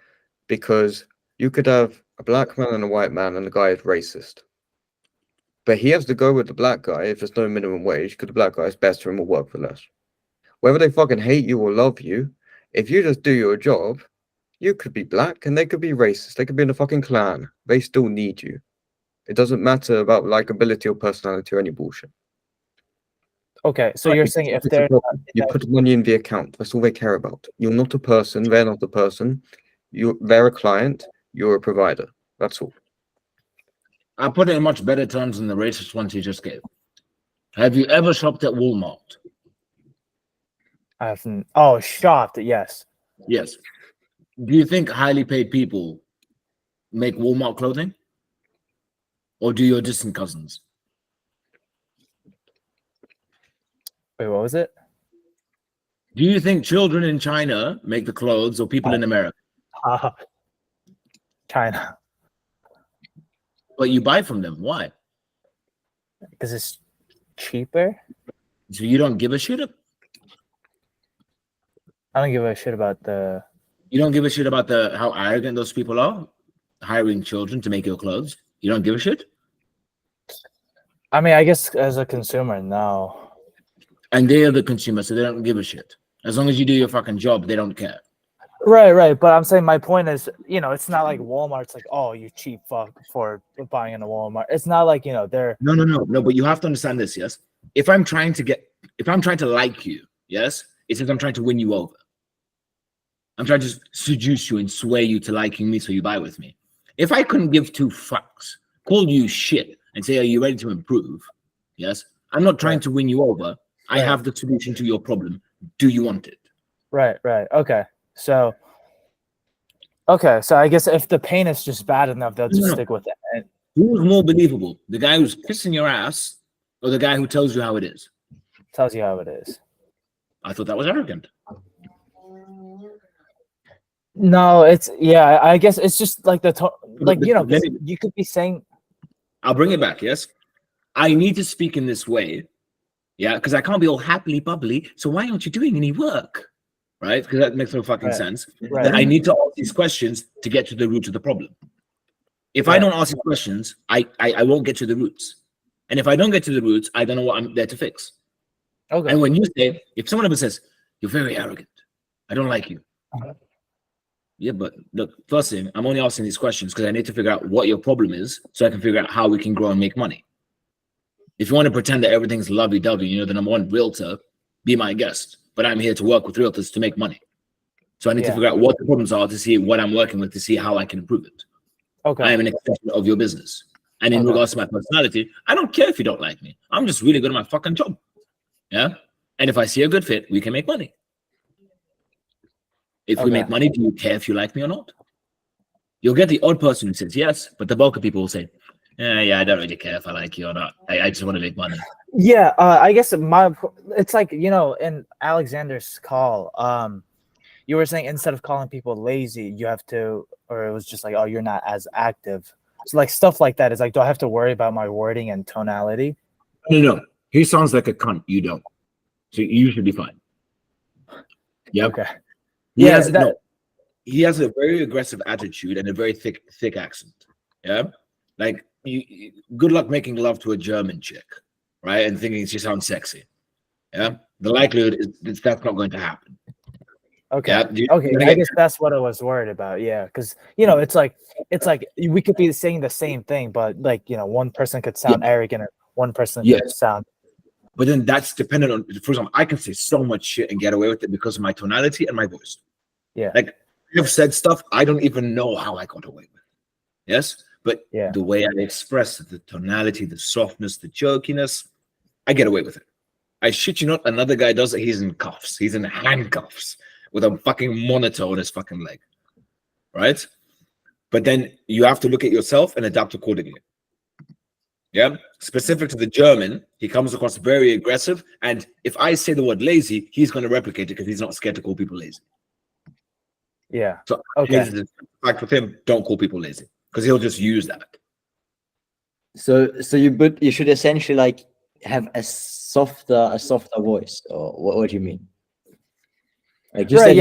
Speaker 3: because you could have a black man and a white man and the guy is racist. But he has to go with the black guy if there's no minimum wage because the black guy is better and will work for less. Whether they fucking hate you or love you, if you just do your job, you could be black and they could be racist. They could be in the fucking clan. They still need you. It doesn't matter about likability or personality or any bullshit.
Speaker 7: Okay, so you're saying if they're
Speaker 3: you put money in the account, that's all they care about. You're not a person, they're not a person. They're a client, you're a provider. That's all.
Speaker 2: I'll put it in much better terms than the racist ones you just gave. Have you ever shopped at Walmart?
Speaker 7: I haven't. Oh, shopped. Yes.
Speaker 2: Yes. Do you think highly paid people make Walmart clothing? Or do your distant cousins?
Speaker 7: Wait, what was it?
Speaker 2: Do you think children in China make the clothes or people in America?
Speaker 7: China.
Speaker 2: But you buy from them. Why?
Speaker 7: Because it's cheaper.
Speaker 2: So you don't give a shit?
Speaker 7: I don't give a shit about the.
Speaker 2: You don't give a shit about how arrogant those people are, hiring children to make your clothes. You don't give a shit.
Speaker 7: I mean, I guess as a consumer, no.
Speaker 2: And they are the consumer, so they don't give a shit. As long as you do your fucking job, they don't care.
Speaker 7: Right. But I'm saying my point is, it's not like Walmart's like, oh, you cheap fuck for buying in a Walmart. It's not like, they're.
Speaker 2: No. But you have to understand this, yes. If I'm trying to like you, yes, it says I'm trying to win you over. I'm trying to seduce you and sway you to liking me so you buy with me. If I couldn't give two fucks, call you shit, and say, are you ready to improve? Yes. I'm not trying to win you over. I have the solution to your problem. Do you want it?
Speaker 7: Right. Okay. So I guess if the pain is just bad enough, they'll just stick with it.
Speaker 2: Who's more believable? The guy who's kissing your ass or the guy who tells you how it is?
Speaker 7: Tells you how it is.
Speaker 2: I thought that was arrogant.
Speaker 7: No, I guess it's just like you could be saying.
Speaker 2: I'll bring it back, yes? I need to speak in this way, yeah, because I can't be all happily bubbly, so why aren't you doing any work? Right? Because that makes no fucking sense.
Speaker 7: Right.
Speaker 2: I need to ask these questions to get to the root of the problem. If I don't ask these questions, I won't get to the roots. And if I don't get to the roots, I don't know what I'm there to fix.
Speaker 7: Okay.
Speaker 2: And when you say, if someone ever says, you're very arrogant, I don't like you. Yeah, but look, first thing, I'm only asking these questions because I need to figure out what your problem is so I can figure out how we can grow and make money. If you want to pretend that everything's lovey-dovey, the number one realtor, be my guest. But I'm here to work with realtors to make money. So I need to figure out what the problems are to see what I'm working with to see how I can improve it.
Speaker 7: Okay.
Speaker 2: I am an extension of your business. And in regards to my personality, I don't care if you don't like me. I'm just really good at my fucking job. Yeah? And if I see a good fit, we can make money. If we make money, do you care if you like me or not? You'll get the odd person who says yes, but the bulk of people will say, yeah, I don't really care if I like you or not. I just want to make money.
Speaker 7: Yeah, I guess it's like, in Alexander's call, you were saying instead of calling people lazy, you have to, or it was just like, oh, you're not as active. So like stuff like that is like, do I have to worry about my wording and tonality?
Speaker 2: No. He sounds like a cunt. You don't. So you should be fine. Yeah.
Speaker 7: Okay.
Speaker 2: He has a very aggressive attitude and a very thick accent. Yeah. Like, good luck making love to a German chick, right? And thinking she sounds sexy. Yeah. The likelihood is that's not going to happen.
Speaker 7: Okay. Yeah? I guess that's what I was worried about. Yeah. Because, it's like we could be saying the same thing, but like, one person could sound arrogant and one person could sound.
Speaker 2: But then that's dependent on, for example, I can say so much shit and get away with it because of my tonality and my voice.
Speaker 7: Yeah.
Speaker 2: Like, I've said stuff I don't even know how I got away with. Yes. But the way I express it, the tonality, the softness, the jerkiness, I get away with it. I shit you not, another guy does it, he's in cuffs. He's in handcuffs with a fucking monitor on his fucking leg. Right? But then you have to look at yourself and adapt accordingly. Yeah? Specific to the German, he comes across very aggressive. And if I say the word lazy, he's going to replicate it because he's not scared to call people lazy.
Speaker 7: Yeah.
Speaker 2: So, like with him, don't call people lazy because he'll just use that.
Speaker 4: So you should essentially like have a softer voice, or what do you mean? Like you said,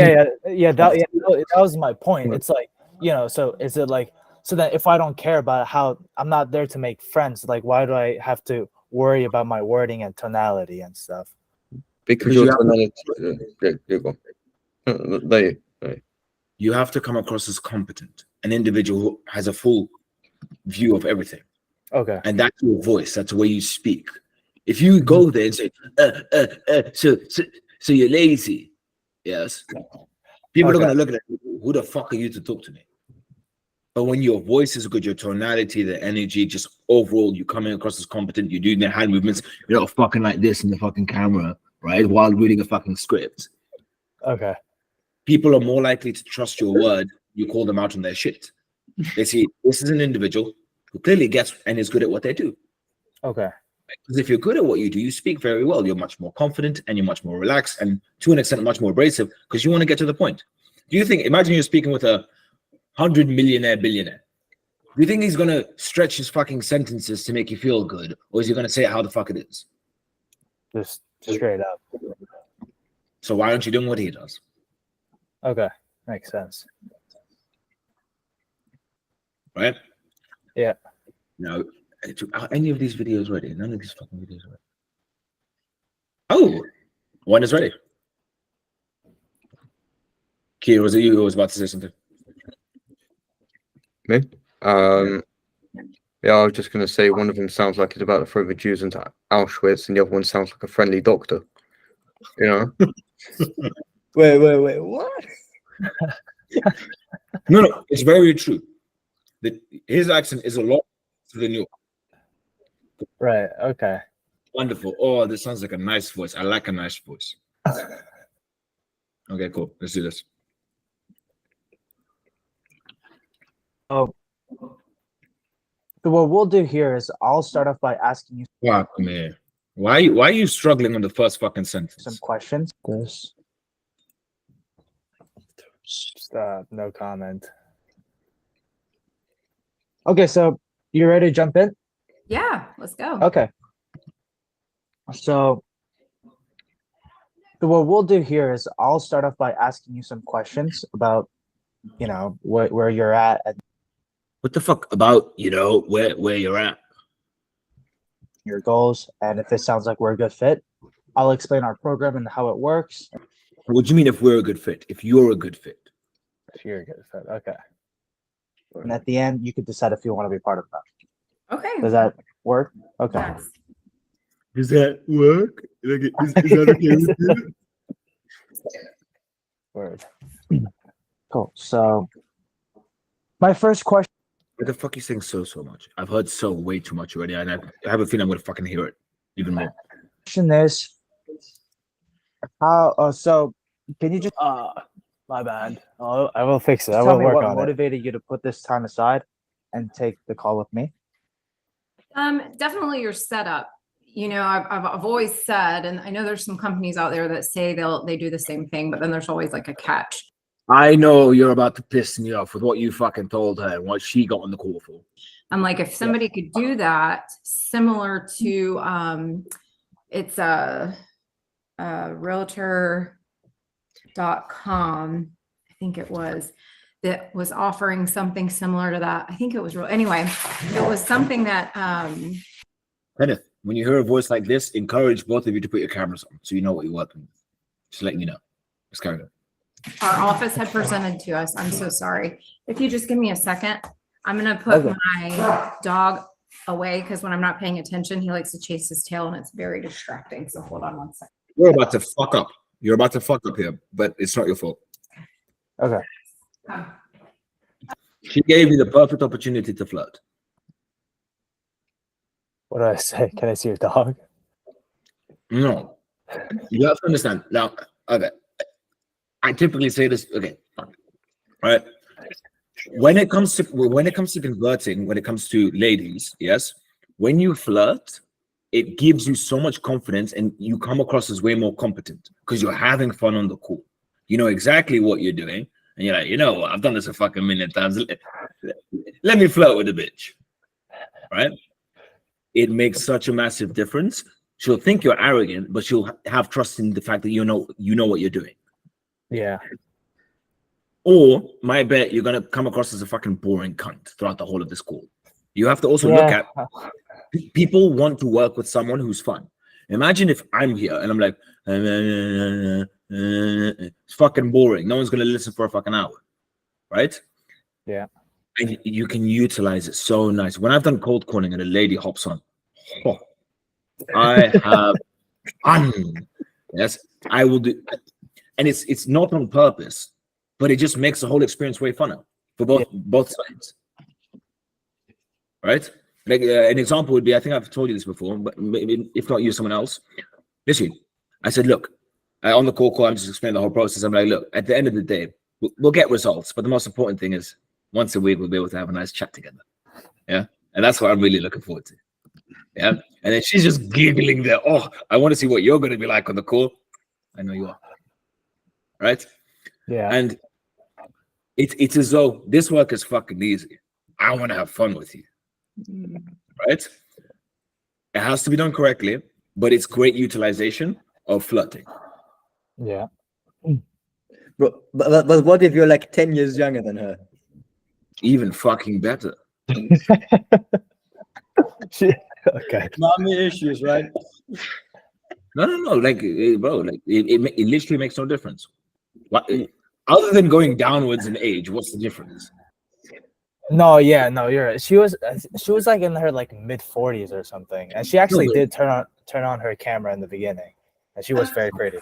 Speaker 7: that was my point. It's like, so is it like, so that if I don't care about how I'm not there to make friends, like why do I have to worry about my wording and tonality and stuff?
Speaker 3: Because your tonality,
Speaker 2: you have to come across as competent, an individual who has a full view of everything.
Speaker 7: Okay.
Speaker 2: And that's your voice. That's the way you speak. If you go there and say, so you're lazy. Yes. People are going to look at it. Who the fuck are you to talk to me? But when your voice is good, your tonality, the energy, just overall, you coming across as competent, you're doing the hand movements, you're not fucking like this in the fucking camera, right? While reading a fucking script.
Speaker 7: Okay.
Speaker 2: People are more likely to trust your word. You call them out on their shit. They see this is an individual who clearly gets and is good at what they do.
Speaker 7: Okay.
Speaker 2: Because if you're good at what you do, you speak very well. You're much more confident and you're much more relaxed and to an extent much more abrasive because you want to get to the point. Do you think, imagine you're speaking with a 100 millionaire billionaire. Do you think he's going to stretch his fucking sentences to make you feel good? Or is he going to say it how the fuck it is?
Speaker 7: Just straight up.
Speaker 2: So why aren't you doing what he does?
Speaker 7: Okay, makes sense.
Speaker 2: Right?
Speaker 7: Yeah.
Speaker 2: Now, are any of these videos ready? None of these fucking videos are ready. Oh, one is ready. Kia, was it you who was about to say something?
Speaker 3: Me? Yeah, I was just going to say one of them sounds like it's about to throw the Jews into Auschwitz, and the other one sounds like a friendly doctor. You know?
Speaker 6: Wait, what?
Speaker 2: No, it's very true. His accent is a lot to the new.
Speaker 7: Right. Okay.
Speaker 2: Wonderful. Oh, this sounds like a nice voice. I like a nice voice. Okay, cool. Let's do this.
Speaker 7: Oh. So what we'll do here is I'll start off by asking you
Speaker 2: Fuck me. Why are you struggling on the first fucking sentence?
Speaker 7: some questions. This. Just, no comment. Okay, so you ready to jump in?
Speaker 11: Yeah, let's go.
Speaker 7: Okay. So what we'll do here is I'll start off by asking you some questions about, you know, where you're at.
Speaker 2: What the fuck about, you know, where you're at?
Speaker 7: Your goals, and if it sounds like we're a good fit, I'll explain our program and how it works.
Speaker 2: What do you mean if we're a good fit? If you're a good fit?
Speaker 7: If you're a good fit, okay. And at the end, you could decide if you want to be part of that.
Speaker 11: Okay.
Speaker 7: Does that work? Okay.
Speaker 11: Yes.
Speaker 2: Does that work? Is that okay with you?
Speaker 7: Word. Cool. So my first question.
Speaker 2: What the fuck are you saying so much? I've heard so way too much already, and I have a feeling I'm gonna fucking hear it even more.
Speaker 7: Question is how so can you just my bad. I will fix it. I will work on it. What motivated you to put this time aside and take the call with me?
Speaker 11: Definitely your setup. You know, I've always said, and I know there's some companies out there that say they do the same thing, but then there's always like a catch.
Speaker 2: I know you're about to piss me off with what you fucking told her and what she got on the call for.
Speaker 11: I'm like, if somebody could do that, similar to it's a realtor.com, I think it was, that was offering something similar to that. I think it was real. Anyway, it was something that
Speaker 2: Kenneth, when you hear a voice like this, encourage both of you to put your cameras on so you know what you're working with. Just letting you know. Let's carry on.
Speaker 11: our office had presented to us. I'm so sorry. If you just give me a second, I'm gonna put my dog away because when I'm not paying attention, he likes to chase his tail and it's very distracting. So hold on one second.
Speaker 2: You're about to fuck up. You're about to fuck up here, but it's not your fault.
Speaker 7: Okay.
Speaker 2: She gave you the perfect opportunity to flirt.
Speaker 7: What do I say? Can I see your dog?
Speaker 2: No. You have to understand. Now, okay. I typically say this, okay. All right. When it comes to converting, when it comes to ladies, yes, when you flirt, it gives you so much confidence and you come across as way more competent because you're having fun on the call. You know exactly what you're doing. And you're like, you know what? I've done this a fucking million times. Let me flirt with a bitch. Right? It makes such a massive difference. She'll think you're arrogant, but she'll have trust in the fact that you know what you're doing.
Speaker 7: Yeah.
Speaker 2: Or my bet you're gonna come across as a fucking boring cunt throughout the whole of this call. You have to also look at people want to work with someone who's fun. Imagine if I'm here and I'm like, it's fucking boring. No one's gonna listen for a fucking hour, right?
Speaker 7: Yeah.
Speaker 2: And you can utilize it so nice. When I've done cold calling and a lady hops on, I have fun. Yes, I will do, and it's not on purpose, but it just makes the whole experience way funner for both sides, right? Like an example would be, I think I've told you this before, but maybe if not you, someone else. Listen, I said, look, on the call, I'm just explaining the whole process. I'm like, look, at the end of the day, we'll get results, but the most important thing is once a week we'll be able to have a nice chat together. Yeah, and that's what I'm really looking forward to. Yeah, and then she's just giggling there. Oh, I want to see what you're going to be like on the call. I know you are. Right?
Speaker 7: Yeah.
Speaker 2: And it's as though this work is fucking easy. I want to have fun with you. Right? It has to be done correctly, but it's great utilization of flirting.
Speaker 7: Yeah.
Speaker 4: Bro, but what if you're like 10 years younger than her?
Speaker 2: Even fucking better.
Speaker 7: Okay.
Speaker 4: Mommy issues, right?
Speaker 2: No. Like, bro, like it literally makes no difference. What, other than going downwards in age, what's the difference?
Speaker 7: No, yeah, no, you're right. She was like in her like mid 40s or something, and she actually did turn on her camera in the beginning, and she was very pretty.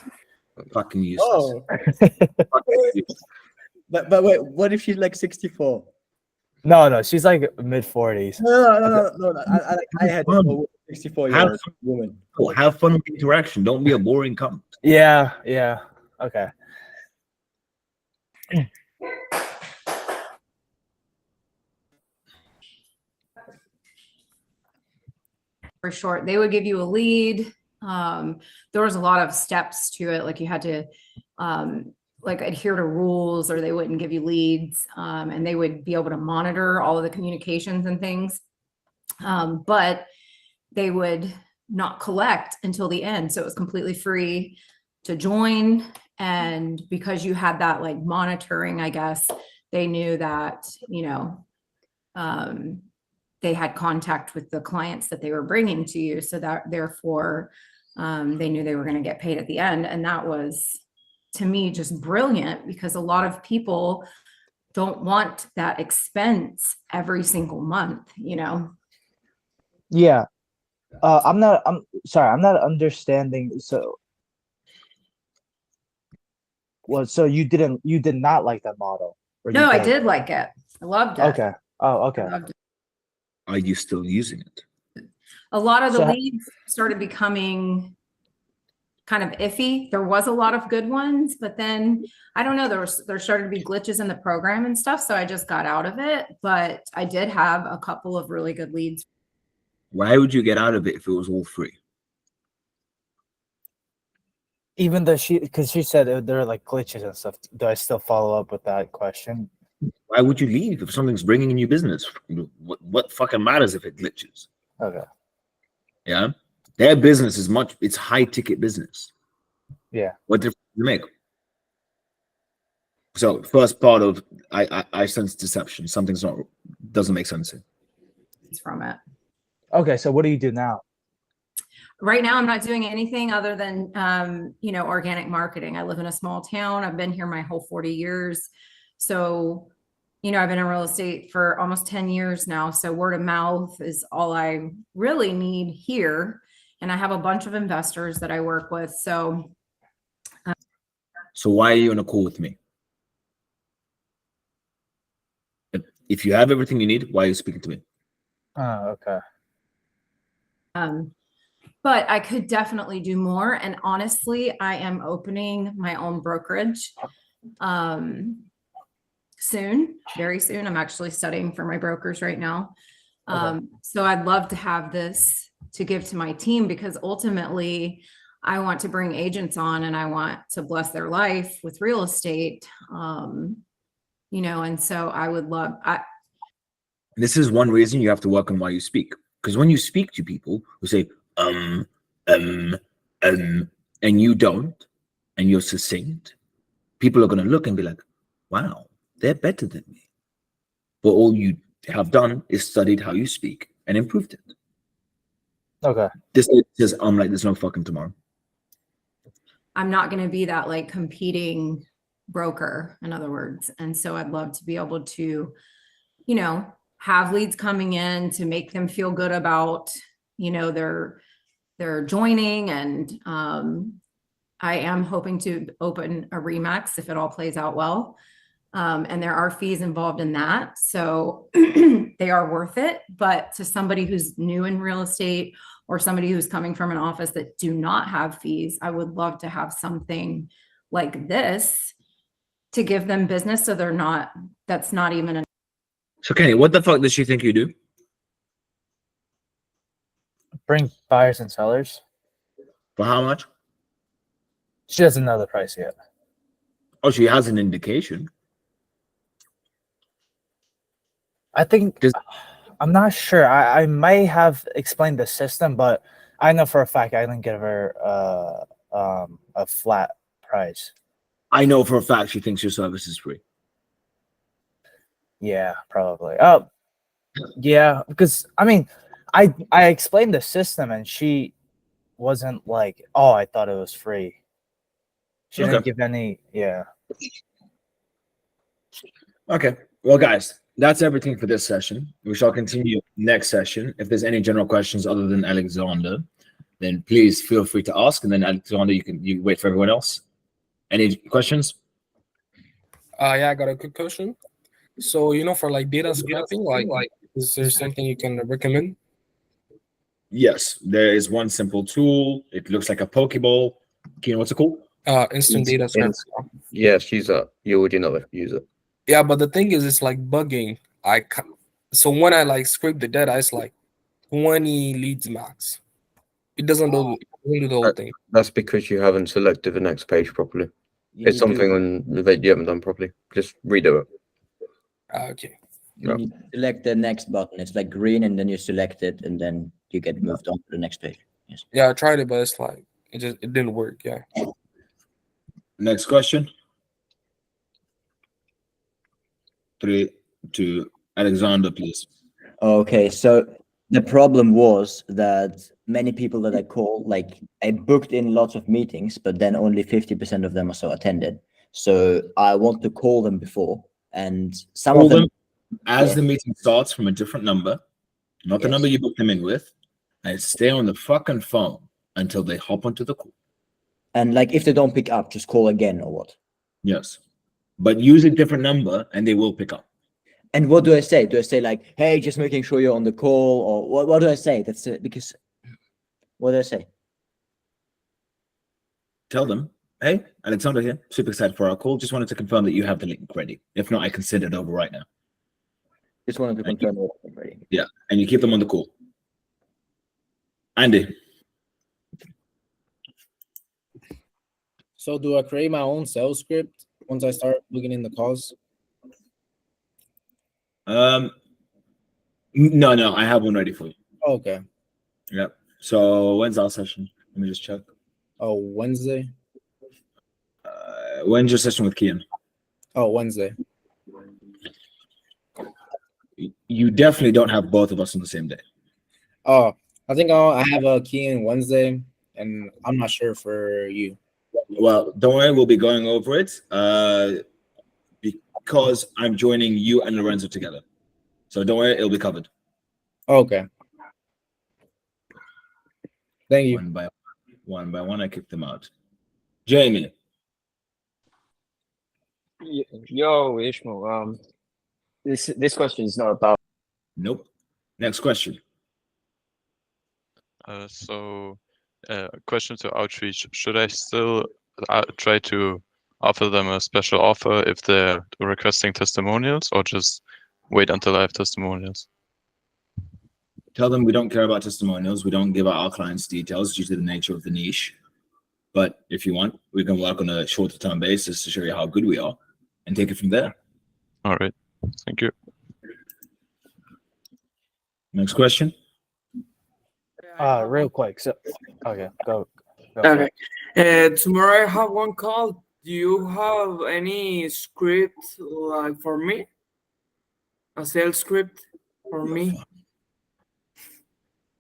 Speaker 2: Fucking useless.
Speaker 4: Oh, but wait, what if she's like 64?
Speaker 7: No, she's like mid 40s.
Speaker 4: No. I had a 64-year-old woman.
Speaker 2: Oh, have fun with the interaction. Don't be a boring cunt.
Speaker 7: Yeah. Okay.
Speaker 11: For short, they would give you a lead. There was a lot of steps to it, like you had to like adhere to rules, or they wouldn't give you leads, and they would be able to monitor all of the communications and things, but they would not collect until the end. So it was completely free to join, and because you had that like monitoring, I guess they knew that, they had contact with the clients that they were bringing to you, so that therefore they knew they were going to get paid at the end. And that was, to me, just brilliant, because a lot of people don't want that expense every single month,
Speaker 7: Yeah. I'm sorry, I'm not understanding. So you did not like that model?
Speaker 11: No, I did like it. I loved it.
Speaker 7: Okay. Oh, okay.
Speaker 2: Are you still using it?
Speaker 11: A lot of the leads started becoming kind of iffy. There was a lot of good ones, but then I don't know, there started to be glitches in the program and stuff. So I just got out of it, but I did have a couple of really good leads.
Speaker 2: Why would you get out of it if it was all free?
Speaker 7: Even though because she said there are like glitches and stuff, do I still follow up with that question?
Speaker 2: Why would you leave if something's bringing in you business? What fucking matters if it glitches?
Speaker 7: Okay.
Speaker 2: Yeah, their business is it's high ticket business.
Speaker 7: Yeah.
Speaker 2: What difference does it make? So first part of I sense deception. Something's doesn't make sense here.
Speaker 11: It's from it.
Speaker 7: Okay, so what do you do now?
Speaker 11: Right now, I'm not doing anything other than, organic marketing. I live in a small town. I've been here my whole 40 years. So, I've been in real estate for almost 10 years now. So word of mouth is all I really need here. And I have a bunch of investors that I work with. So
Speaker 2: why are you on a call with me? If you have everything you need, why are you speaking to me?
Speaker 7: Oh, okay.
Speaker 11: But I could definitely do more. And honestly, I am opening my own brokerage soon, very soon. I'm actually studying for my brokers right now. So I'd love to have this to give to my team, because ultimately I want to bring agents on and I want to bless their life with real estate. And so I would love,
Speaker 2: this is one reason you have to work on why you speak. Because when you speak to people who say, and you don't, and you're succinct, people are going to look and be like, wow, they're better than me. But all you have done is studied how you speak and improved it.
Speaker 7: Okay.
Speaker 2: This says, I'm like, there's no fucking tomorrow.
Speaker 11: I'm not going to be that like competing broker, in other words. And so I'd love to be able to, have leads coming in to make them feel good about, their joining. And I am hoping to open a Remax if it all plays out well. And there are fees involved in that. So they are worth it. But to somebody who's new in real estate, or somebody who's coming from an office that do not have fees, I would love to have something like this to give them business. So that's not even
Speaker 2: So Kenny, what the fuck does she think you do?
Speaker 7: Bring buyers and sellers.
Speaker 2: For how much?
Speaker 7: She doesn't know the price yet.
Speaker 2: Oh, she has an indication.
Speaker 7: I think I'm not sure. I may have explained the system, but I know for a fact I didn't give her a flat price.
Speaker 2: I know for a fact she thinks your service is free.
Speaker 7: Yeah, probably. Oh, yeah, because I mean, I explained the system and she wasn't like, oh, I thought it was free. She didn't
Speaker 2: Okay.
Speaker 7: give any. Yeah.
Speaker 2: Okay. Well, guys, that's everything for this session. We shall continue next session. If there's any general questions other than Alexander, then please feel free to ask. And then Alexander, you wait for everyone else. Any questions?
Speaker 1: Yeah, I got a quick question. So, for like data scrapping, like, is there something you can recommend?
Speaker 2: Yes, there is one simple tool. It looks like a Pokeball. Keen, what's it called?
Speaker 1: Instant data scrapping.
Speaker 3: Yes, you already know it. Use it.
Speaker 1: Yeah, but the thing is, it's like bugging. So when I like scrape the data, it's like 20 leads max. It doesn't do the whole thing.
Speaker 3: That's because you haven't selected the next page properly.
Speaker 4: You
Speaker 3: It's
Speaker 4: need
Speaker 3: something
Speaker 4: to,
Speaker 3: on that you haven't done properly. Just redo it.
Speaker 1: Okay.
Speaker 4: you need to select the next button. It's like green, and then you select it, and then you get moved on to the next page. Yes.
Speaker 1: Yeah, I tried it, but it's like it didn't work. Yeah.
Speaker 2: Next question. 3, 2, Alexander, please.
Speaker 4: Okay, so the problem was that many people that I call, like I booked in lots of meetings, but then only 50% of them or so attended. So I want to call them before, and some
Speaker 2: Call
Speaker 4: of them,
Speaker 2: them as
Speaker 4: yeah.
Speaker 2: the meeting starts from a different number, not the
Speaker 4: Yes.
Speaker 2: number you booked them in with, and stay on the fucking phone until they hop onto the call.
Speaker 4: And like if they don't pick up, just call again or what?
Speaker 2: Yes. But use a different number and they will pick up.
Speaker 4: And what do I say? Do I say like, hey, just making sure you're on the call, or what do I say? That's it, because what do I say?
Speaker 2: Tell them, hey, Alexander here, super excited for our call. Just wanted to confirm that you have the link ready. If not, I can send it over right now.
Speaker 4: Just wanted to confirm what I'm ready.
Speaker 2: Yeah, and you keep them on the call. Andy.
Speaker 8: So do I create my own sales script once I start looking in the calls?
Speaker 2: No, I have one ready for you.
Speaker 8: Okay.
Speaker 2: Yep. So when's our session? Let me just check.
Speaker 8: Oh, Wednesday.
Speaker 2: When's your session with Kian?
Speaker 8: Oh, Wednesday.
Speaker 2: You definitely don't have both of us on the same day.
Speaker 8: Oh, I think I have a key in Wednesday, and I'm not sure for you.
Speaker 2: Well, don't worry, we'll be going over it because I'm joining you and Lorenzo together. So don't worry, it'll be covered.
Speaker 8: Okay. Thank you.
Speaker 2: One by one, I kick them out. Jamie.
Speaker 12: Yo, Ishmael. This question is not about.
Speaker 2: Nope. Next question.
Speaker 13: Question to outreach: should I still try to offer them a special offer if they're requesting testimonials, or just wait until I have testimonials?
Speaker 2: Tell them we don't care about testimonials. We don't give out our clients' details due to the nature of the niche. But if you want, we can work on a shorter term basis to show you how good we are and take it from there.
Speaker 13: All right. Thank you.
Speaker 2: Next question.
Speaker 7: Real quick. So, okay, go.
Speaker 10: Okay. Tomorrow I have one call. Do you have any script like for me? A sales script for me?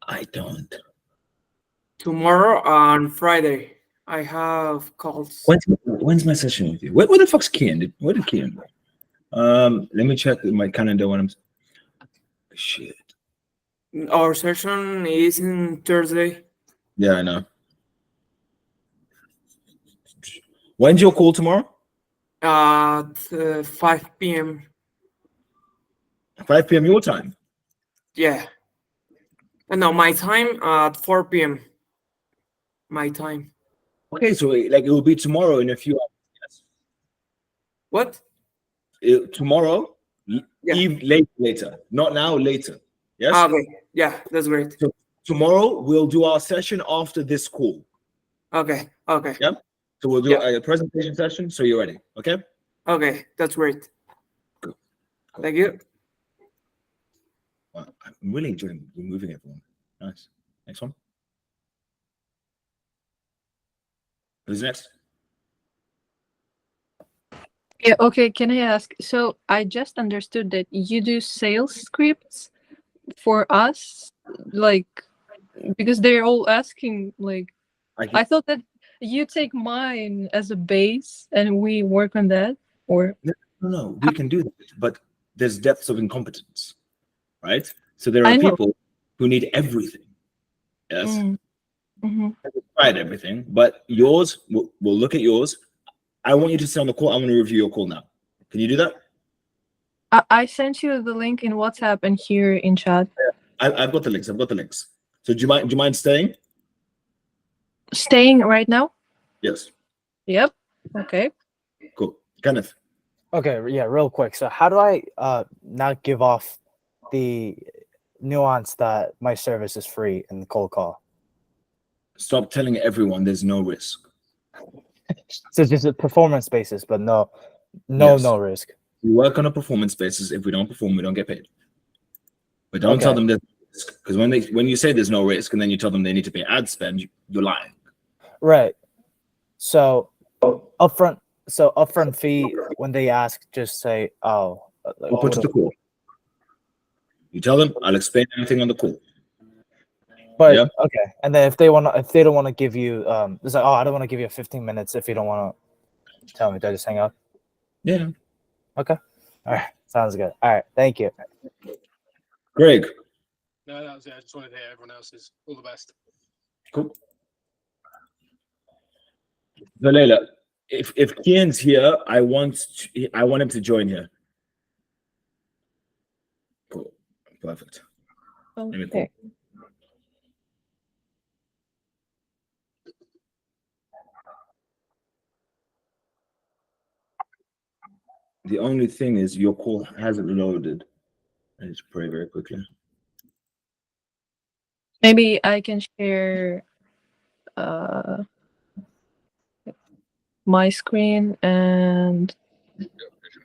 Speaker 2: I don't.
Speaker 10: Tomorrow on Friday, I have calls.
Speaker 2: When's my session with you? Where the fuck's Kian? Where did Kian go? Let me check my calendar when I'm. Shit.
Speaker 10: Our session is in Thursday.
Speaker 2: Yeah, I know. When's your call tomorrow?
Speaker 10: At 5 p.m.
Speaker 2: 5 p.m. your time.
Speaker 10: Yeah. No, my time at 4 p.m. My time.
Speaker 2: Okay, so like it will be tomorrow in a few hours. Yes.
Speaker 10: What?
Speaker 2: Tomorrow, later. Not now, later. Yes.
Speaker 10: Okay. Yeah, that's great.
Speaker 2: So tomorrow we'll do our session after this call.
Speaker 10: Okay. Okay.
Speaker 2: Yep. So we'll do a presentation session. So you're ready. Okay.
Speaker 10: Okay, that's great.
Speaker 2: Cool.
Speaker 10: Thank you.
Speaker 2: Wow, I'm really enjoying removing everyone. Nice. Next one. Who's next?
Speaker 9: Yeah, okay, can I ask? So I just understood that you do sales scripts for us, like, because they're all asking, like, I thought that you take mine as a base and we work on that, or
Speaker 2: No, we can do that, but there's depths of incompetence, right? So there
Speaker 9: I
Speaker 2: are
Speaker 9: know.
Speaker 2: people who need everything. Yes,
Speaker 9: Mm-hmm.
Speaker 2: tried everything, but yours, we'll look at yours. I want you to stay on the call. I want to review your call now. Can you do that?
Speaker 9: I sent you the link in WhatsApp and here in chat.
Speaker 2: I've got the links. I've got the links. So do you mind staying?
Speaker 9: Staying right now?
Speaker 2: Yes.
Speaker 9: Yep. Okay.
Speaker 2: Cool. Kenneth.
Speaker 7: Okay, yeah, real quick. So how do I not give off the nuance that my service is free in the cold call?
Speaker 2: Stop telling everyone there's no risk.
Speaker 7: So it's just a performance basis, but no
Speaker 2: Yes.
Speaker 7: risk.
Speaker 2: We work on a performance basis. If we don't perform, we don't get paid. But don't tell them there's risk, because when you say there's no risk and then you tell them they need to pay ad spend, you're lying.
Speaker 7: Right. So upfront fee when they ask, just say, oh.
Speaker 2: We'll put to the call. You tell them, I'll explain everything on the call.
Speaker 7: But okay, and then if they don't want to give you, it's like, oh, I don't want to give you 15 minutes if you don't want to tell me. Do I just hang up?
Speaker 2: Yeah.
Speaker 7: Okay. All right. Sounds good. All right. Thank you.
Speaker 2: Greg.
Speaker 14: No, that was it. I just wanted to hear everyone else's. All the best.
Speaker 2: Cool. So Leila, if Kian's here, I want him to join here. Cool. Perfect. Let me call. The only thing is your call hasn't loaded. I just pray very quickly.
Speaker 9: Maybe I can share my screen and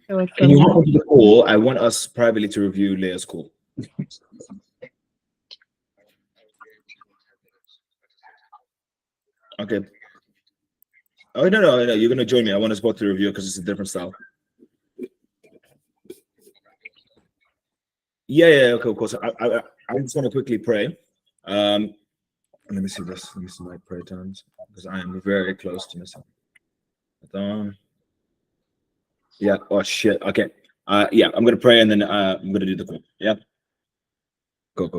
Speaker 2: Can you hop onto the call? I want us privately to review Leia's call. Okay. Oh no, you're gonna join me. I want us both to review because it's a different style. Yeah, okay, of course. I just want to quickly pray. Let me see this. Let me see my prayer times because I am very close to missing. Yeah. Oh shit. Okay. Yeah. I'm gonna pray and then I'm gonna do the call. Yeah. Go.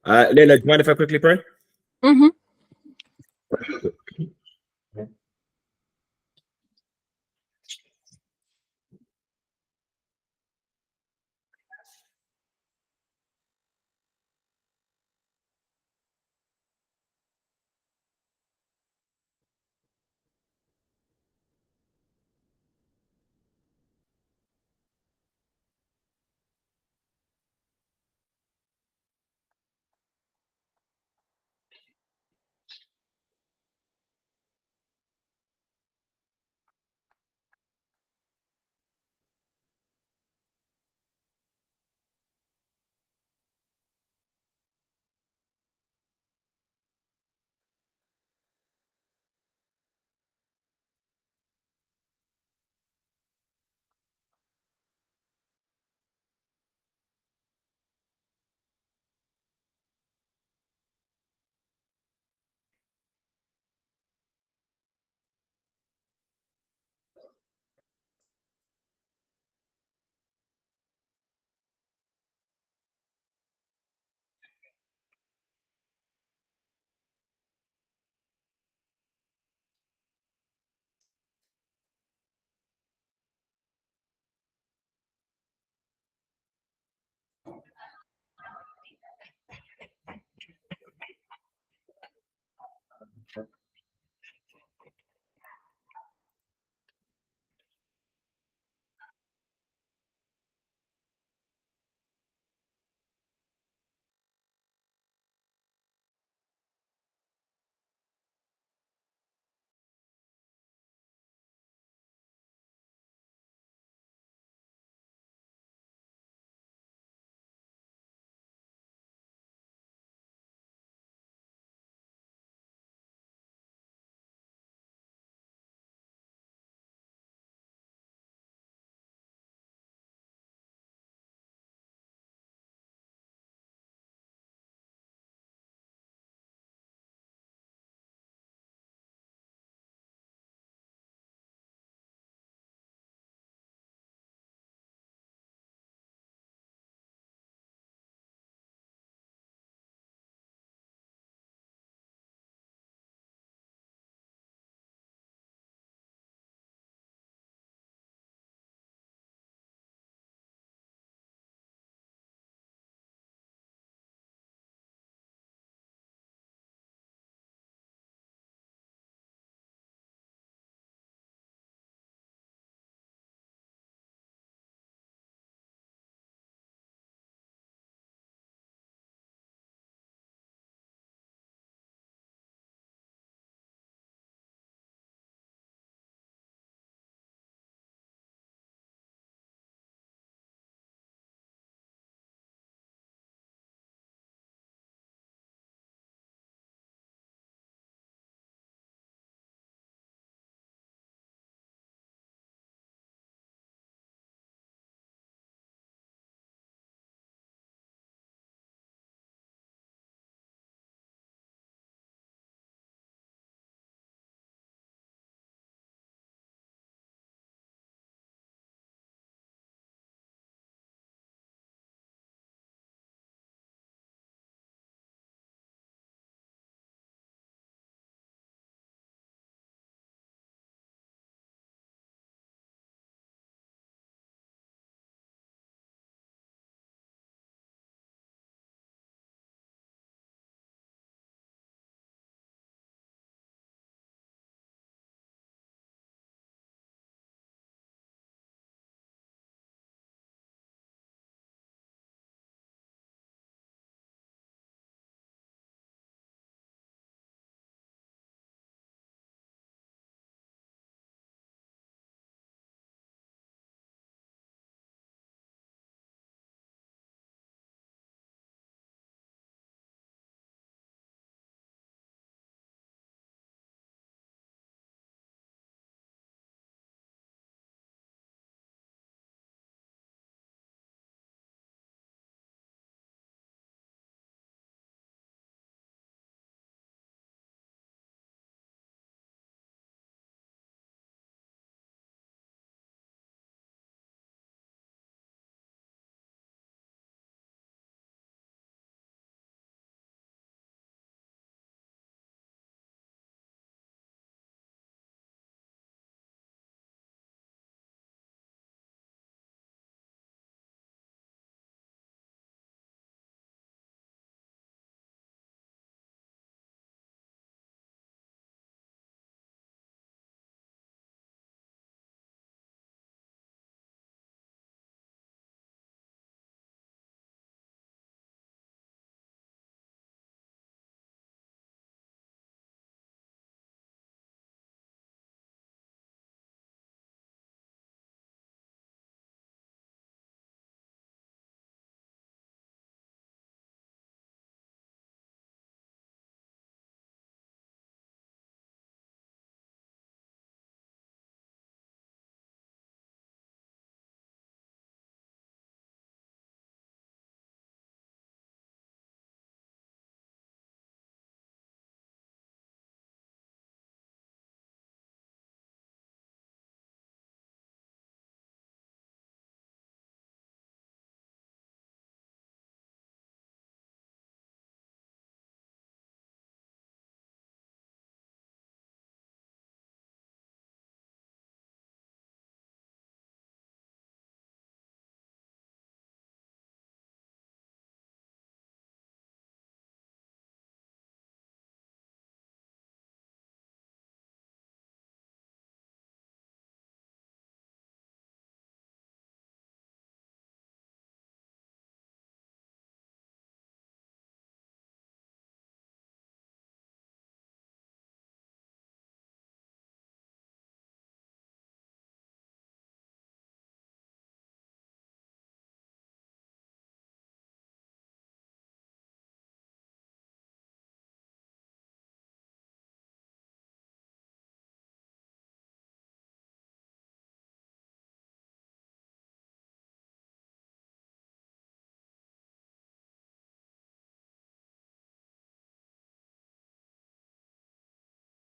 Speaker 2: Leila, do you mind if I quickly pray?
Speaker 9: Mm-hmm.